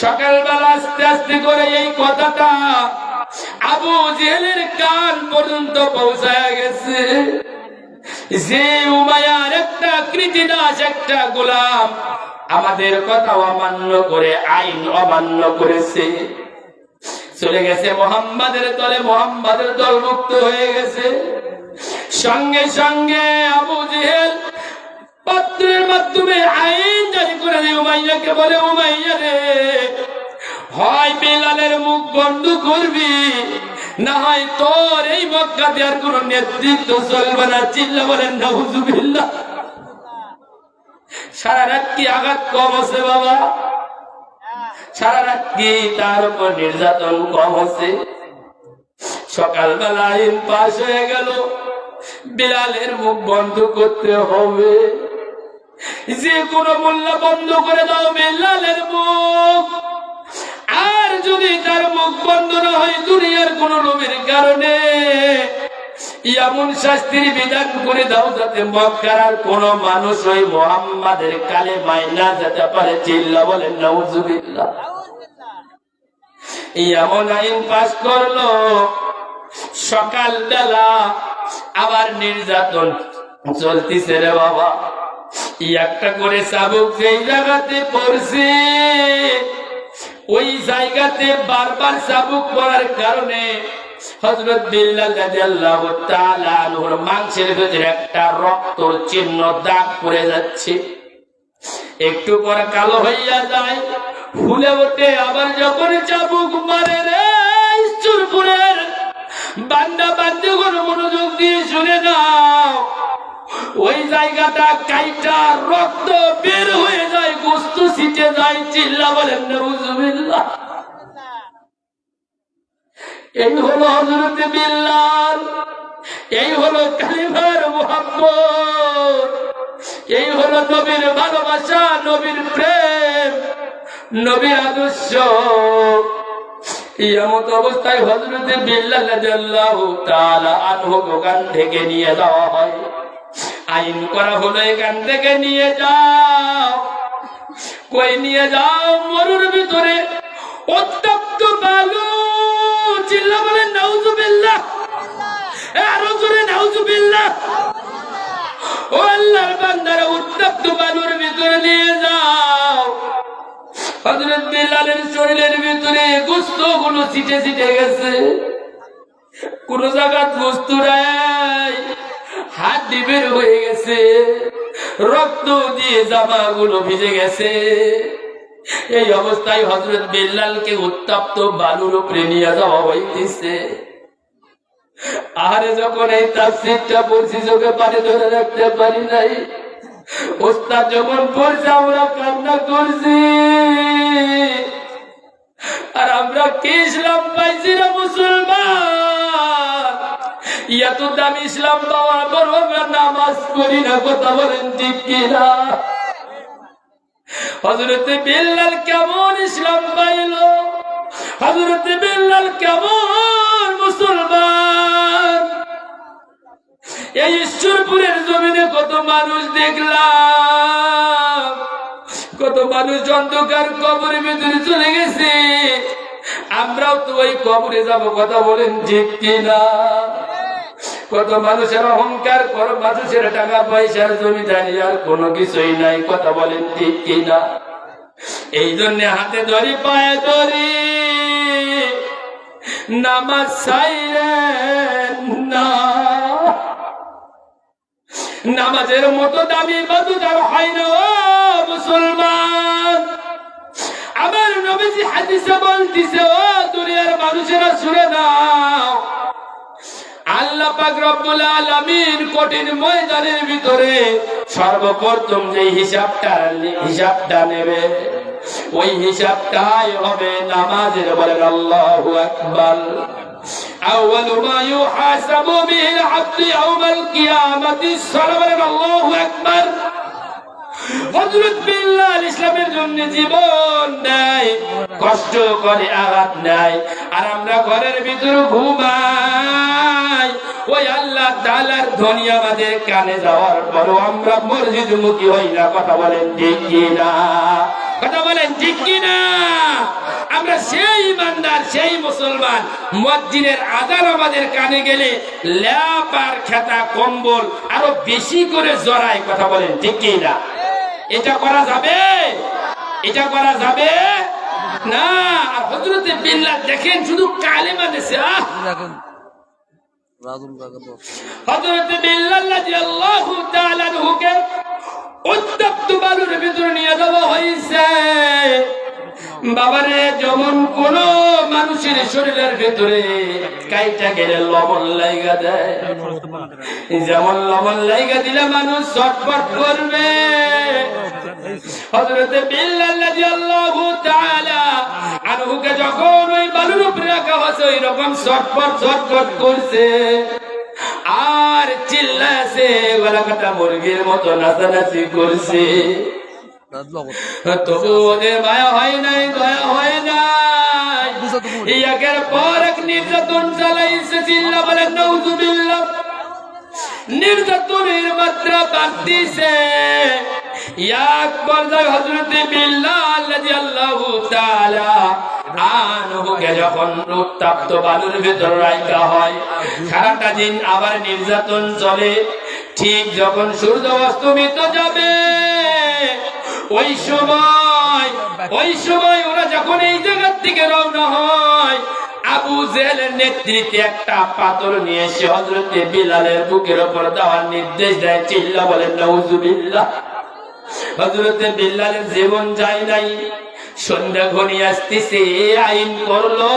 [SPEAKER 3] সকালবেলা আস্তে আস্তে করে এই কথাটা আবু জেহেলের কান পর্যন্ত পৌঁছায় গেছে যে উমাইয়ার একটা কৃতিদাস, একটা গোলাম আমাদের কথা অমান্য করে, আইন অমান্য করেছে, চলে গেছে মুহাম্মাদের দলে, মুহাম্মাদের দলমুক্ত হয়ে গেছে। সঙ্গে সঙ্গে আবু জেহেল পত্রের মাধ্যমে আইন জারি করে দিয়ে উমাইয়াকে বলে, উমাইয়া রে, হয় বিলালের মুখ বন্ধ করবি, না হয় তোর এই মক্কাতে আর কোন নেতৃত্ব চলবে না, চিল্লা বলেন নাউজুবিল্লাহ। সারা রাত কি আঘাত কম আছে বাবা? সারা রাত কি তার উপর নির্যাতন কম আছে? সকালবেলা আইন পাশ হয়ে গেল, বিলালের মুখ বন্ধ করতে হবে, যে কোনো মূল্য বন্ধ করে দাও বিলালের মুখ। আর যদি তার মুখ বন্ধ না হয় দুনিয়ার কোন লোভের কারণে এমন শাস্তির বিধান করে দাও যাতে মক্কার আর কোন মানুষ ওই মুহাম্মাদের কালেমায় না যেতে পারে, চিল্লা বলেন নাউজুবিল্লাহ। এমন আইন পাশ করলো। সকালবেলা আবার নির্যাতন চলতিছে রে বাবা, একটা করে চাবুক যেই জায়গাতে পড়ছে ওই জায়গাতে বারবার চাবুক পড়ার কারণে হযরত বিল্লাল রাদিয়াল্লাহু তাআলা আনহুর মাংসের ভিতরে একটা রক্ত চিহ্ন দাগ পড়ে যাচ্ছে, একটু পরে কালো হইয়া যায়, ফুলে ওঠে। আবার যখন চাবুক মারে রে ঈশ্বরপুরের বান্দা বান্দিগণ মনোযোগ দিয়ে শুনে নাও, ওই জায়গাটা কাইটা রক্ত বের হয়ে যায়, গোস্ত ছিটে যায়, চিল্লা বলেন নাউজুবিল্লাহ। এই হলো হযরত বিল্লাল, এই হলো কালিমার মুহাম্মদ, এই হলো নবীর ভালোবাসা, নবীর প্রেম, নবীর আদর্শ। এমত অবস্থায় হযরত বিল্লাল রাদিয়াল্লাহু তাআলা আনহু ওখান থেকে নিয়ে যাওয়া হয়। আইন করা হলো এখান থেকে নিয়ে যাও, কই নিয়ে যাও? মরুর ভিতরে উত্তপ্ত বালু, চিল্লা বলেন নাউজুবিল্লাহ, আরো জোরে নাউজুবিল্লাহ। ও আল্লাহর বান্দারা, উত্তপ্ত বালুর ভিতরে নিয়ে যাও। হযরত বিল্লালের শরীরের ভিতরে গোশত গুলো ছিটে ছিটে গেছে, কোন জায়গা গোশত নাই, হাড্ডি বের হয়ে গেছে, রক্ত দিয়ে জামা গুলো ভিজে গেছে। এই অবস্থায় হযরত বিল্লালকে উত্তপ্ত বালুর উপরে নিয়ে যাওয়া হইতেছে। আরে যখন এই তাফসীরটা পড়ছি চোখে পানি ধরে রাখতে পারি নাই। ওস্তাদ যখন পড়ছে আমরা কান্না করছি, আর আমরা কি ইসলাম পাইছি না মুসলমান, এত দামি ইসলাম পাওয়ার পর আমরা নামাজ পড়ি না, কথা বলেন ঠিক কিনা? হযরত বিল্লাল কেমন ইসলাম পাইল, হযরত বিল্লাল কেমন মুসলমান। এই ঈশ্বরপুরের জমিনে কত মানুষ দেখলাম, কত মানুষ অন্ধকার কবরের ভিতরে চলে গেছে, আমরাও তো ওই কবরে যাব, কথা বলেন ঠিক কিনা? কত মানুষের অহংকার, কত মানুষের টাকা পয়সার জমিদারি আর কোনো কিছুই নাই। কথা বলেন ঠিক কিনা? এই জন্য হাতে ধরি পায়ে ধরি নামাজ ছাইরেন না। নামাজের মতো দামি বাদুদার হয় না ও মুসলমান। আমার নবীজি হাদিসে বলতিছে, ও দুনিয়ার মানুষেরা শুনে নাও, আল্লাহ পাক রব্বুল আলামিন কঠিন ময়দানের ভিতরে সর্বপ্রথম যে হিসাবটা নেবে, ওই হিসাবটাই হবে নামাজের। বলেন আল্লাহু আকবার। আউয়ালু মা ইউহাসাবু বিহিল আবদু ইয়াউমাল কিয়ামাতি সালাহ। বলেন আল্লাহু আকবার। হযরত বিল্লাল ইসলামের জন্য জীবন দেয়, কষ্ট করে, আঘাত নেয়, আর আমরা ঘরের ভিতরে ঘুমাই। ওই আল্লাহ তাআলার ধ্বনি আমাদের কানে যাওয়ার পরও আমরা মসজিদ মুখী হই না। কথা বলেন ঠিক কিনা? কথা বলেন ঠিক কিনা? আমরা সেই ইমানদার, সেই মুসলমান, মুয়াজ্জিনের আযান আমাদের কানে গেলে ল্যাপ আর খেতা কম্বল আরো বেশি করে জড়ায়। কথা বলেন ঠিক কিনা? এটা করা যাবে? এটা করা যাবে না। আর হযরত বিল্লাল দেখেন শুধু কালেমা দিয়েছে। হযরত বিল্লাল রাদিয়াল্লাহু তাআলা আনহুকে উত্তপ্ত বালুর ভিতরে নিয়ে যাওয়া হয়েছে। বাবারে, যেমন কোন মানুষের শরীরের ভিতরে কাইটা গেলে লবণ লাইগা দেয়, যেমন লবণ লাইগা দিলে মানুষ ছটফট করবে, হযরত বিল্লাল রাদিয়াল্লাহু তাআলা আনহুকে যখন ওই বালুর উপরে রাখা হয়েছে, ওই রকম ছটফট করছে আর চিল্লাছে, গলাকাটা মুরগির মতো নাচানাচি করছে। তবু ওদের মায়া হয় নাই, দয়া হয় নাই। একের পর এক নির্যাতন চালাইছে। চিল্লা বলেন নাউযুবিল্লাহ। নির্যাতনের মাত্রা বাড়তিছে। এক পর্যায়ে হযরত বিল্লাল রাদিয়াল্লাহু তাআলা আনহুকে যখন উত্তপ্ত বালুর ভিতর রাখা হয়, সারাটা দিন আবার নির্যাতন চলে। ঠিক যখন সূর্য অস্তমিত যাবে, ওই সময় ওরা যখন এই জায়গার থেকে রওনা হয়, আবু জেহেলের নেতৃত্বে একটা পাথর নিয়ে এসে হযরত বিল্লালের বুকের উপর দেওয়ার নির্দেশ দেয়। চিল্লা বলেন নাউযুবিল্লাহ। হযরত বিল্লালের জীবন যায় নাই। সন্ধ্যা ঘনিয়ে আসতেছে, আইন করলো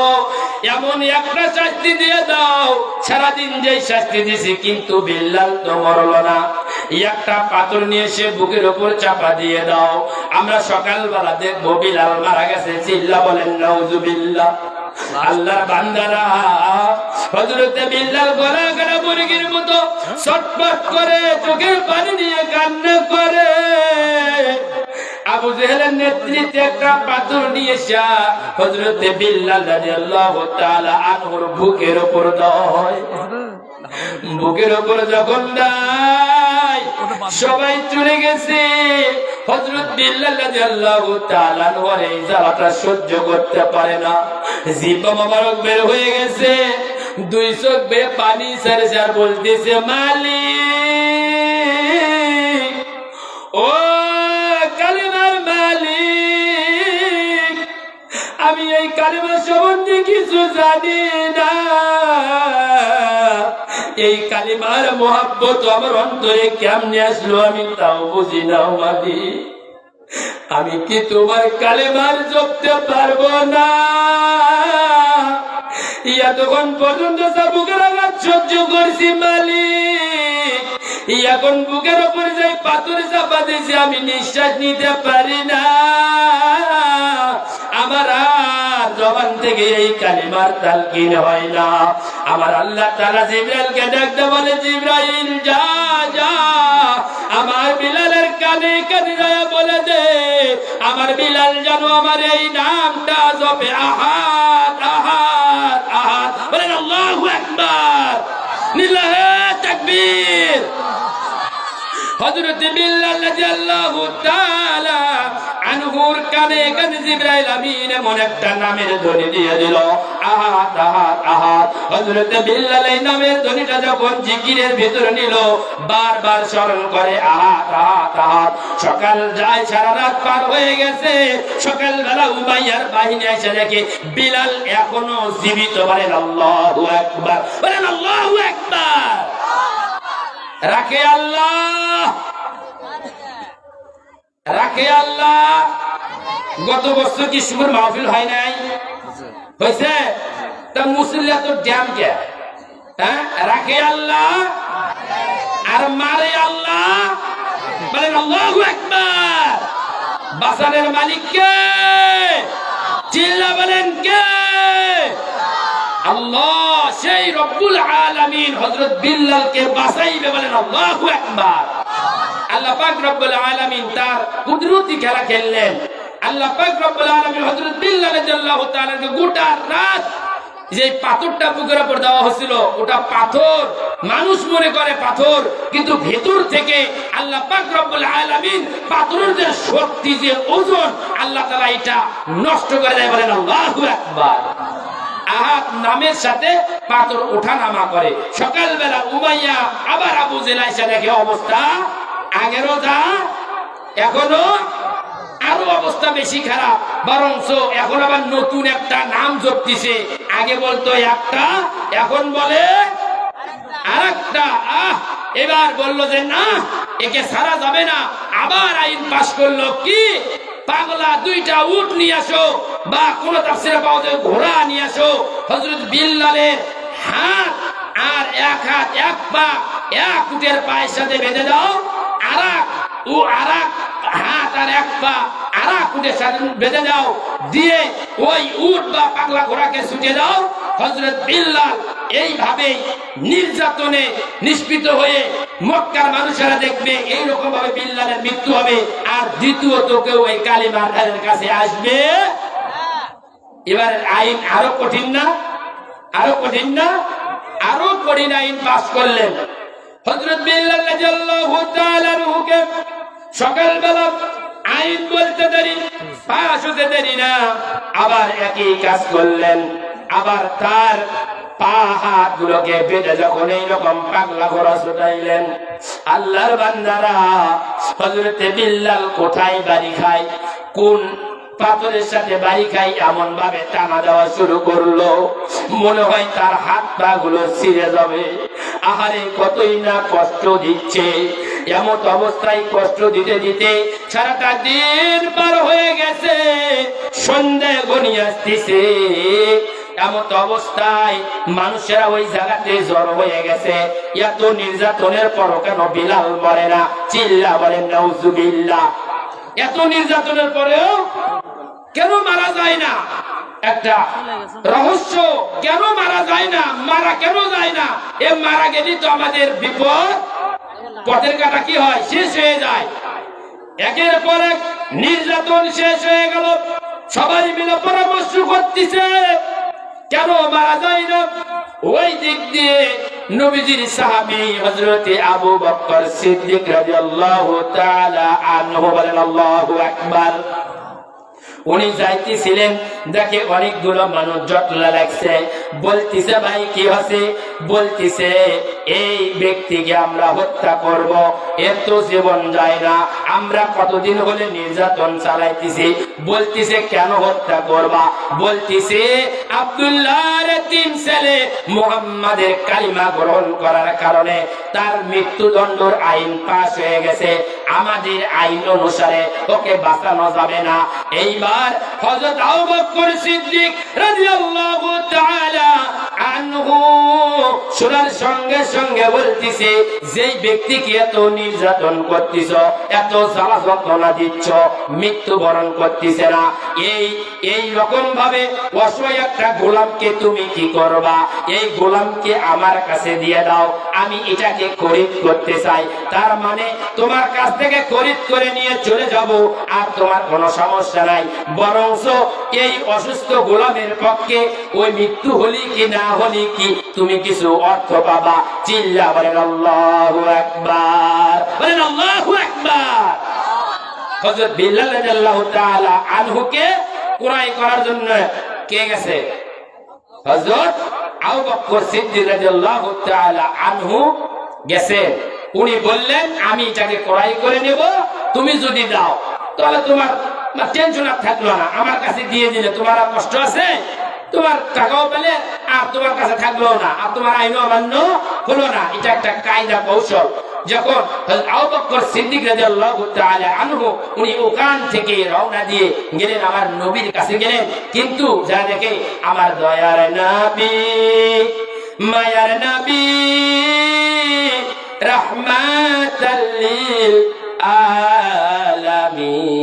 [SPEAKER 3] এমন একটা শাস্তি দিয়ে দাও। সারাদিন যে শাস্তি দিছে, কিন্তু বিল্লাল তো মরল না। একটা পাথর নিয়ে এসে বুকের উপর চাপা দিয়ে দাও, আমরা সকালবেলা দেখবো বিল্লাল মারা গেছে। চিল্লা বলেন নাউযুবিল্লাহ। আল্লাহর বান্দারা, হযরত বিল্লাল গলা কাটা মুরগির মতো ছটফট করে, চোখের পানি নিয়ে কান্না করে। আবু জেহেলের নেতৃত্বে একটা পাথর নিয়ে এসে হযরত বিল্লাল রাদিয়াল্লাহু তাআলা আনহুর বুকের উপর দেয়। বুকের উপর যখন দেয়, সবাই চলে গেছে। হযরত বিল্লাল রাদিয়াল্লাহু তাআলা আনহুর এই জ্বালাটা সহ্য করতে পারে না। জিহ্বা মোবারক বের হয়ে গেছে, দুই চোখ বেয়ে পানি ছেড়ে আর বলতেছে, মালিক, ও কালিমার মালিক, আমি এই কালিমার সম্বন্ধে কিছু জানি না। এই কালিমার মহব্বত আমার অন্তরে কেমনে আসলো আমি তাও বুঝি না। মালিক, আমি কি তোমার কালিমার জপতে পারবো না? এতক্ষণ পর্যন্ত বুকের আঘাত সহ্য করছি মালিক, এখন বুকের উপর যাই পাথর চাপা দিয়েছি, আমি নিঃশ্বাস নিতে পারি না। আমার আর জবান থেকে এই কালিমার তালকিন হয় না। আমার আল্লাহ তাআলা জিবরাইলকে ডাকতে বলে, জিবরাইল যা যা আমার বিলালের কানে কানে যায় বলে দে, আমার বিলাল যেন আমার এই নামটা জপে, আহাদ আহাদ আহাদ। বলেন আল্লাহু আকবার, লিল্লাহি তাকবীর। হযরত বিল্লাল রাদিয়াল্লাহু তাআলা আনহুর কানে কানে জিবরাইল আমিন এমন একটা নামের ধ্বনি দিয়ে দিল, আহাদ আহাদ আহাদ। হযরত বিল্লাল এই নামের ধ্বনিটা যখন জিকিরের ভিতরে নিল, বারবার স্মরণ করে আহাদ আহাদ আহাদ। সকাল যায়, সারা রাত পার হয়ে গেছে। সকালবেলা উমাইয়ার বাহিনী এসে দেখে বিলাল এখনো জীবিত। বলেন আল্লাহু আকবার, বলেন আল্লাহু আকবার। রাখে আল্লাহ, রাখে আল্লাহ। গত বছর কি শুভর মাহফিল হয় নাই? হয়েছে? তা মুসলিয়া তো ড্যাম কে? হ্যাঁ, রাখে আল্লাহ আর মারে আল্লাহ। বলেন আল্লাহু আকবার। বাসানের মালিক কে? চিল্লা বলেন কে? আল্লাহ। সেই রব্বুল আলামিন হযরত বিল্লালকে বাঁচাইবে। বলেন আল্লাহু আকবার। আল্লাহ পাক রব্বুল আলামিন তার কুদরতি খেলা খেললেন। আল্লাহ পাক রব্বুল আলামিন হযরত বিল্লাল রাদিয়াল্লাহু তাআলাকে গোটা রাত যে পাথরটা বুকের উপর দেওয়া হয়েছিল, ওটা পাথর, মানুষ মনে করে পাথর, কিন্তু ভেতর থেকে আল্লাহ পাক রব্বুল আলামিন পাথরের যে শক্তি, যে ওজন, আল্লাহ তাআলা এটা নষ্ট করে দেয়। বলেন আল্লাহু আকবার। আহাদ নামের সাথে পাথর ওঠা নামা করে। সকালবেলা উমাইয়া আবার আবু জেহেল এসে দেখে অবস্থা আগেরও যা, এখনো আরো অবস্থা বেশি খারাপ। বরঞ্চ এখন আবার নতুন একটা নাম যোগ দিছে। আগে বলতো একটা, এখন বলে আরেকটা। এবার বললো যে না, একে ছাড়া যাবে না। আবার আইন পাশ করলো কি, পাগলা দুইটা উট নিয়ে আসো, বা কোন তাফসিরে পাওয়া যায় ঘোড়া নিয়ে আসো। হযরত বিল্লালের হাত আর এক হাত, এক পা এক উটের পায়ের সাথে বেঁধে দাও, আরাক হাত আর এক পা আরাক উটের সাথে বেঁধে দাও, দিয়ে ওই উট বা পাগলা ঘোড়াকে ছুটে দাও। হযরত বিল্লাল এইভাবে নির্যাতনে নিষ্পিত হয়ে মক্কার মানুষেরা দেখবে এইরকম ভাবে বিল্লালের মৃত্যু হবে, আর দ্বিতীয়ত কেউ এই কালিমার কাছে আসবে। এবার আইন আরো কঠিন না, আরো কঠিন না, আরো কঠিন আইন পাস করলেন। হযরত বিল্লাল রাদিয়াল্লাহু তাআলা আনহুকে সকালবেলা আইন বলতে দেরি, পাশ হতে দেরি না, আবার একই কাজ করলেন। আবার তার পা হাত গুলোকে বেঁধে যখন এইরকম পাগলা ঘোড়া ছুটাইলেন, আল্লাহর বান্দারা, হযরতে বিল্লাল কোথায় বাড়ি খায়, কোন পাথরের সাথে বাড়ি খাই, এমন ভাবে টানা দেওয়া শুরু করলো, মনে হয় তার হাত পা গুলো ছিঁড়ে যাবে। আহারে কতই না কষ্ট দিচ্ছে। এমন অবস্থায় কষ্ট দিতে দিতে সারাটা দিন পার হয়ে গেছে, সন্ধ্যা ঘনিয়ে আসতেছে। এমন অবস্থায় মানুষেরা ওই জায়গাতে জড়ো হয়ে গেছে। এত নির্যাতনের পরও কেন বিলাল মরে না? চিল্লা বলেন নাউজুবিল্লাহ। এত নির্যাতনের পরেও কেন মারা যায় না? একটা রহস্য, কেন মারা যায় না? মারা কেন যায় না? এ মারা গেলে তো আমাদের বিপদ, পথের কাটা কি হয়, শেষ হয়ে যায়। একের পর এক নির্যাতন শেষ হয়ে গেল, সবাই মিলে পরামর্শ করতেছে কেন মারা যায় না। ওই দিক দিয়ে নবীজির সাহাবী হযরতে আবু বকর সিদ্দিক রাদিয়াল্লাহু তাআলা আনহু, বলেন আল্লাহু আকবার। উনি যাইতেছিলেন, দেখে অনেকগুলো মানুষ জটলা লাগছে। বলতেছে ভাই কি হচ্ছে? বলতেছে এই ব্যক্তিকে আমরা হত্যা করব, এর তো জীবন যায় না, আমরা কতদিন হলে নির্যাতন চালাইতেছি। বলতেছে কেন হত্যা করবা? বলতেছে আব্দুল্লাহর তিন ছেলে মুহাম্মাদের কালিমা গ্রহণ করার কারণে তার মৃত্যুদণ্ডের আইন পাশ হয়ে গেছে, আমাদের আইন অনুসারে ওকে বাঁচানো যাবে না। এইবার হযরত আবু বকর সিদ্দিক রাদিয়াল্লাহু তাআলা আনহু শোনার সঙ্গে সঙ্গে বলতেছে, যেই ব্যক্তিকে এত নির্যাতন করতেছ, এত জ্বালা যন্ত্রণা দিচ্ছ, মৃত্যুবরণ করতেছে না, এই রকম ভাবে অসহায় একটা গোলামকে তুমি কি করবা? এই গোলামকে আমার কাছে দিয়ে দাও, আমি এটাকে খরিদ করতে চাই। তার মানে তোমার কাছ থেকে খরিদ করে নিয়ে চলে যাব, আর তোমার কোনো সমস্যা নাই। বরঞ্চ এই অসুস্থ গোলামের পক্ষে ওই মৃত্যু হলি কি না হলি কি তুমি কিছু অর্থ পাবা। চিল্লা বলেন আল্লাহু আকবার, বলেন আল্লাহু আকবার। হযরত বিল্লাল রাদিয়াল্লাহু তাআলা আনহুকে কুরাই করার জন্য কে গেছে? হযরত আবু বকর সিদ্দিক রাদিয়াল্লাহু তাআলা আনহু গেছে। উনি বললেন আমি এটাকে কুরাই করে নেব, তুমি যদি দাও তাহলে তোমার টেনশন আর থাকলো না, আমার কাছে দিয়ে দিলে তোমার আর কষ্ট আছে, তোমার টাকাও পেলে আর তোমার কাছে থাকলো না, আর তোমার আইনও অমান্য হলো না। এটা একটা কায়দা কৌশল। যখন আবু বকর সিদ্দিক রাদিয়াল্লাহু তাআলা আনহু উনি ওখান থেকে রওনা দিয়ে গেলেন, আমার নবীর কাছে গেলেন, কিন্তু যা দেখে আমার দয়ার নবী, মায়ার নবী, রাহমাতাল লিল আলামিন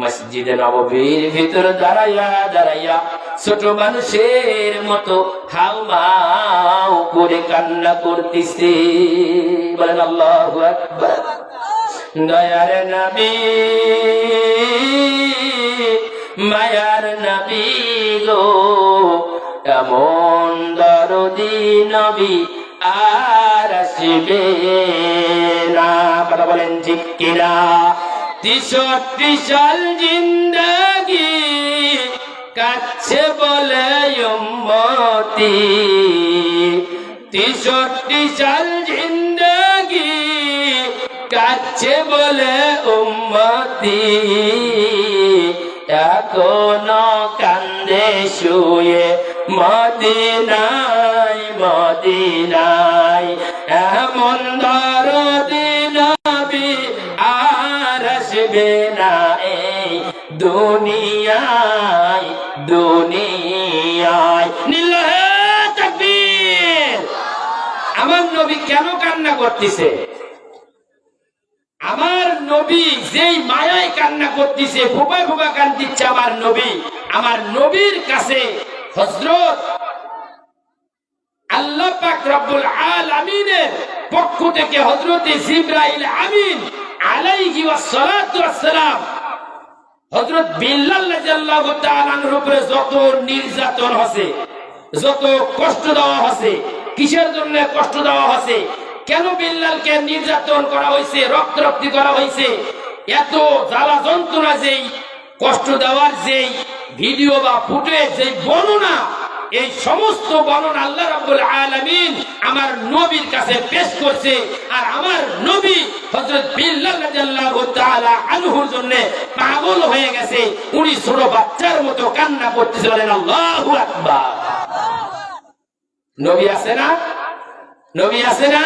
[SPEAKER 3] মসজিদে নববীর ভিতর দাঁড়াইয়া দাঁড়াইয়া ছোট মানুষের মতো হাউমাউ করে কান্না করতেছে। বলেন আল্লাহু আকবার। দয়ার নবী, মায়ার নবী গো, এমন দরদি নবী আর আসবে না। কথা বলেন ঠিক কিনা? 63 সাল জিন্দেগি কাছে বলে উম্মতি, 63 সাল জিন্দেগি কাছে বলে উম্মতি, এখনো কান্দে শুয়ে মদিনায় মদিনায়, এমন দরদি নবী আর আসবে না এই দুনিয়ায় দুনিয়ায়। লিল্লাহে তাকবীর। আমার নবী কেন কান্না করতেছে? আমার নবী যেই মায়ায় কান্না করতেছে, ফুপায় ফুপা কান্দিচ্ছে আমার নবী। আমার নবীর কাছে হযরত আল্লাহ পাক রব্বুল আলামিনের পক্ষ থেকে হযরত জিবরাইল আমিন আলাইহি ওয়াসসালাতু ওয়াসসালাম হযরত বিল্লাল রাদিয়াল্লাহু তাআলা আনহুর উপরে যত নির্যাতন হয়েছে, যত কষ্ট দেওয়া হয়েছে, কিসের জন্য কষ্ট দেওয়া হয়েছে, কেন বিল্লালকে নির্যাতন করা হয়েছে, রক্তারক্তি করা হয়েছে, এত জ্বালা যন্ত্রণা, যেই কষ্ট দেওয়ার যেই ভিডিও বা ফুটেজ, যেই বর্ণনা, এই সমস্ত বর্ণনা আল্লাহ রাব্বুল আলামিন আমার নবীর কাছে পেশ করছে। আর আমার নবী হযরত বিল্লাল রাদিয়াল্লাহু তাআলা আনহুর জন্য পাগল হয়ে গেছে। উনি ছোট বাচ্চার মতো কান্না করতেছে। বলেন আল্লাহু আকবার। নবী আছে না? নবী আছে না?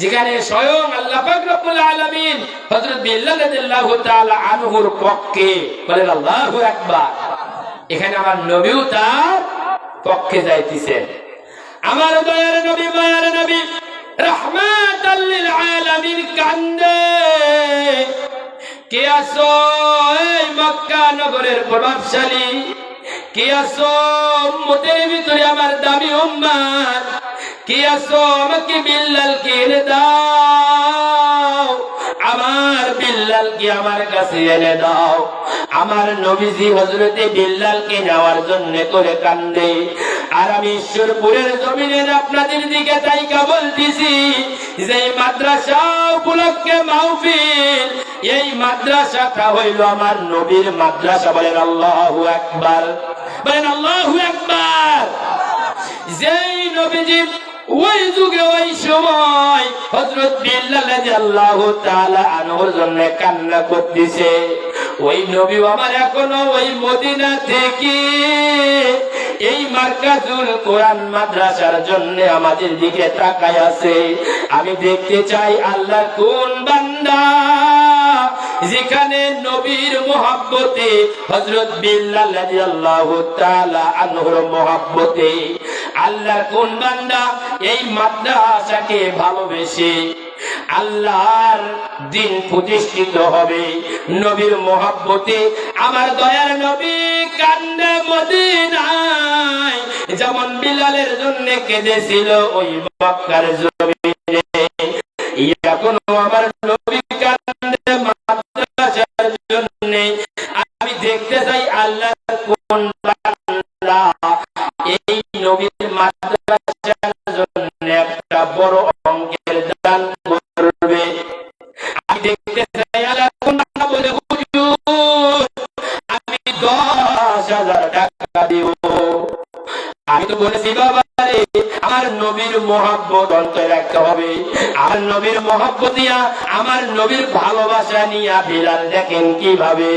[SPEAKER 3] যেখানে স্বয়ং আল্লাহ পাক রব্বুল আলামিন হযরত বিল্লাল রাদিয়াল্লাহু তাআলা আনহুর পক্ষে, বলেন আল্লাহু আকবার, এখানে আমার নবীও তার পক্ষে যাইতেছেন। আমার দয়ার নবী, মায়ার নবী, রাহমাতাল লিল আলামিন কান্দে। কে আসো এই মক্কা নগরের প্রভাবশালী, কে আসো উম্মতের ভিতরে আমার দামি উম্মত, কে আসো আমাকে বিল্লালকে এনে দাও, আমার বিল্লালকে আমার কাছে এনে দাও। আমার নবীজি হযরতে বিল্লালকে নেওয়ার জন্য করে কান্দে। আর আমি ঈশ্বরপুরের জমিনের আপনাদের দিকে তাইকা বলতেছি, যে মাদ্রাসা উপলক্ষে মাহফিল, এই মাদ্রাসাটা হইল আমার নবীর মাদ্রাসা। বলেন আল্লাহু আকবার, বলেন আল্লাহু আকবার। যেই নবীজি ওই যুগে ওই সময় হযরত বিল্লাল রাদিয়াল্লাহু তাআলা আনহুর জন্য কান্না করতেছে, ওই নবী আমার এখনো ওই মদিনা থেকে এই মার্কাজুল কোরআন মাদ্রাসার জন্য আমাদের দিকে তাকায় আছে। আমি দেখতে চাই আল্লাহর কোন বান্দা যেখানে নবীর মুহাব্বতে, হযরত বিল্লাল রাদিয়াল্লাহু তাআলা আনহুর মুহাব্বতে আল্লাহর কোন বান্দা এই মাদ্রাসাকে ভালোবেসে আল্লাহর দ্বীন প্রতিষ্ঠিত হবে নবীর মুহাব্বতে। আমার দয়ার নবী কান্দে মদিনায়, যেমন বিলালের জন্য কেঁদেছিল ওই মক্কার জমিনে, এখনো আমার নবী কান্দে মাদ্রাসার জন্য। আমি দেখতে চাই আল্লাহর কোন বান্দা এই নবীর মাদ্রাসার জন্য একটা বড় অঙ্কের দান করবে। আমি দেখতে টাকা দিব। আমি তো বলেছি বাবা রে, আমার নবীর মহব্বত অন্তরে রাখতে হবে। আমার নবীর মহব্বত দিয়া, আমার নবীর ভালোবাসা নিয়া বিলাল দেখেন কিভাবে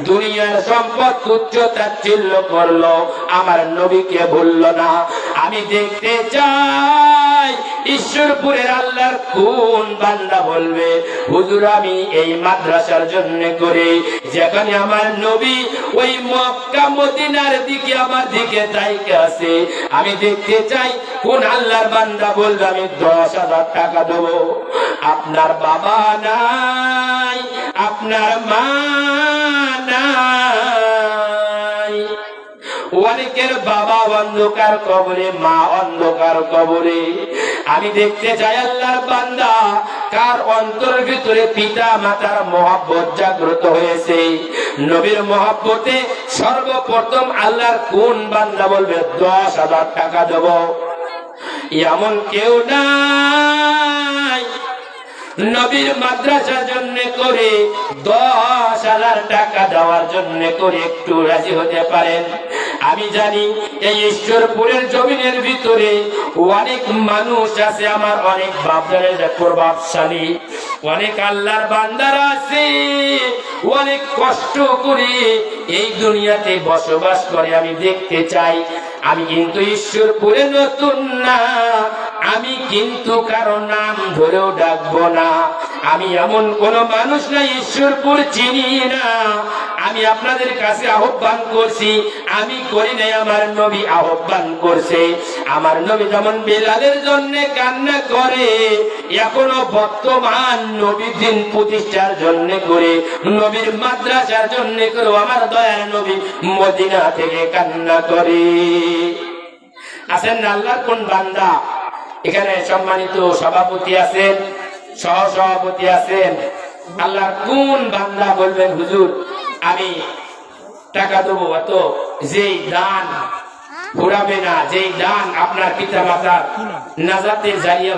[SPEAKER 3] দুনিয়ার সম্পদ তুচ্ছ তাচ্ছিল্য করলো, আমার নবীকে ভুলল না। আমি দেখতে চাই ঈশ্বরপুরের আল্লাহর কোন বান্দা বলবে হুজুর আমি এই মাদ্রাসার জন্য করে, যেখানে আমার নবী ওই মক্কা মদিনার দিকে আমার দিকে তাইকে আছে, আমি দেখতে চাই কোন আল্লাহর বান্দা বলবে আমি 10,000 টাকা দেবো। আপনার বাবা নাই, আপনার মা নাই, অনেকের বাবা অন্ধকার কবরে, মা অন্ধকার কবরে। আমি দেখতে চাই আল্লাহর বান্দা কার অন্তরের ভিতরে পিতা মাতার মহব্বত জাগ্রত হয়েছে। নবীর মহব্বতে সর্বপ্রথম আল্লাহর কোন বান্দা বলবে 10,000 টাকা দেব? এমন কেউ নাই নবীর মাদ্রাসার জন্য করে 10,000 টাকা দেওয়ার জন্য করে একটু রাজি হতে পারেন? আমি জানি এই ঈশ্বরপুরের জমিনের ভিতরে অনেক মানুষ আছে, আমার অনেক বাপদারের প্রভাবশালী, অনেক আল্লাহর বান্দারা আছে, অনেক কষ্ট করে এই দুনিয়াতে বসবাস করে। আমি দেখতে চাই, আমি কিন্তু ঈশ্বরপুরে নতুন না, আমি কিন্তু কারো নাম ধরেও ডাকবো না। আমি এমন কোন মানুষ না ঈশ্বরপুর চিনি না। আমি আপনাদের কাছে আহ্বান করছি, আমি করি নাই, আমার নবী আহ্বান করছে। আমার নবী যেমন বেলালের জন্য কান্না করে, এখনো বর্তমান নবী দিন প্রতিষ্ঠার জন্য করে, নবীর মাদ্রাসার জন্য করে আমার দয়ার নবী মদিনা থেকে কান্না করে। আছেন না আল্লাহর কোন বান্দা এখানে সম্মানিত সভাপতি আছেন, সহ সভাপতি আছেন, আল্লাহর কোন বান্দা বলবেন হুজুর আমি টাকা দেবো? এত যেই দান ঘুরাবে না, যেই দান আপনার পিতা মাতার নাজাতে জারিয়া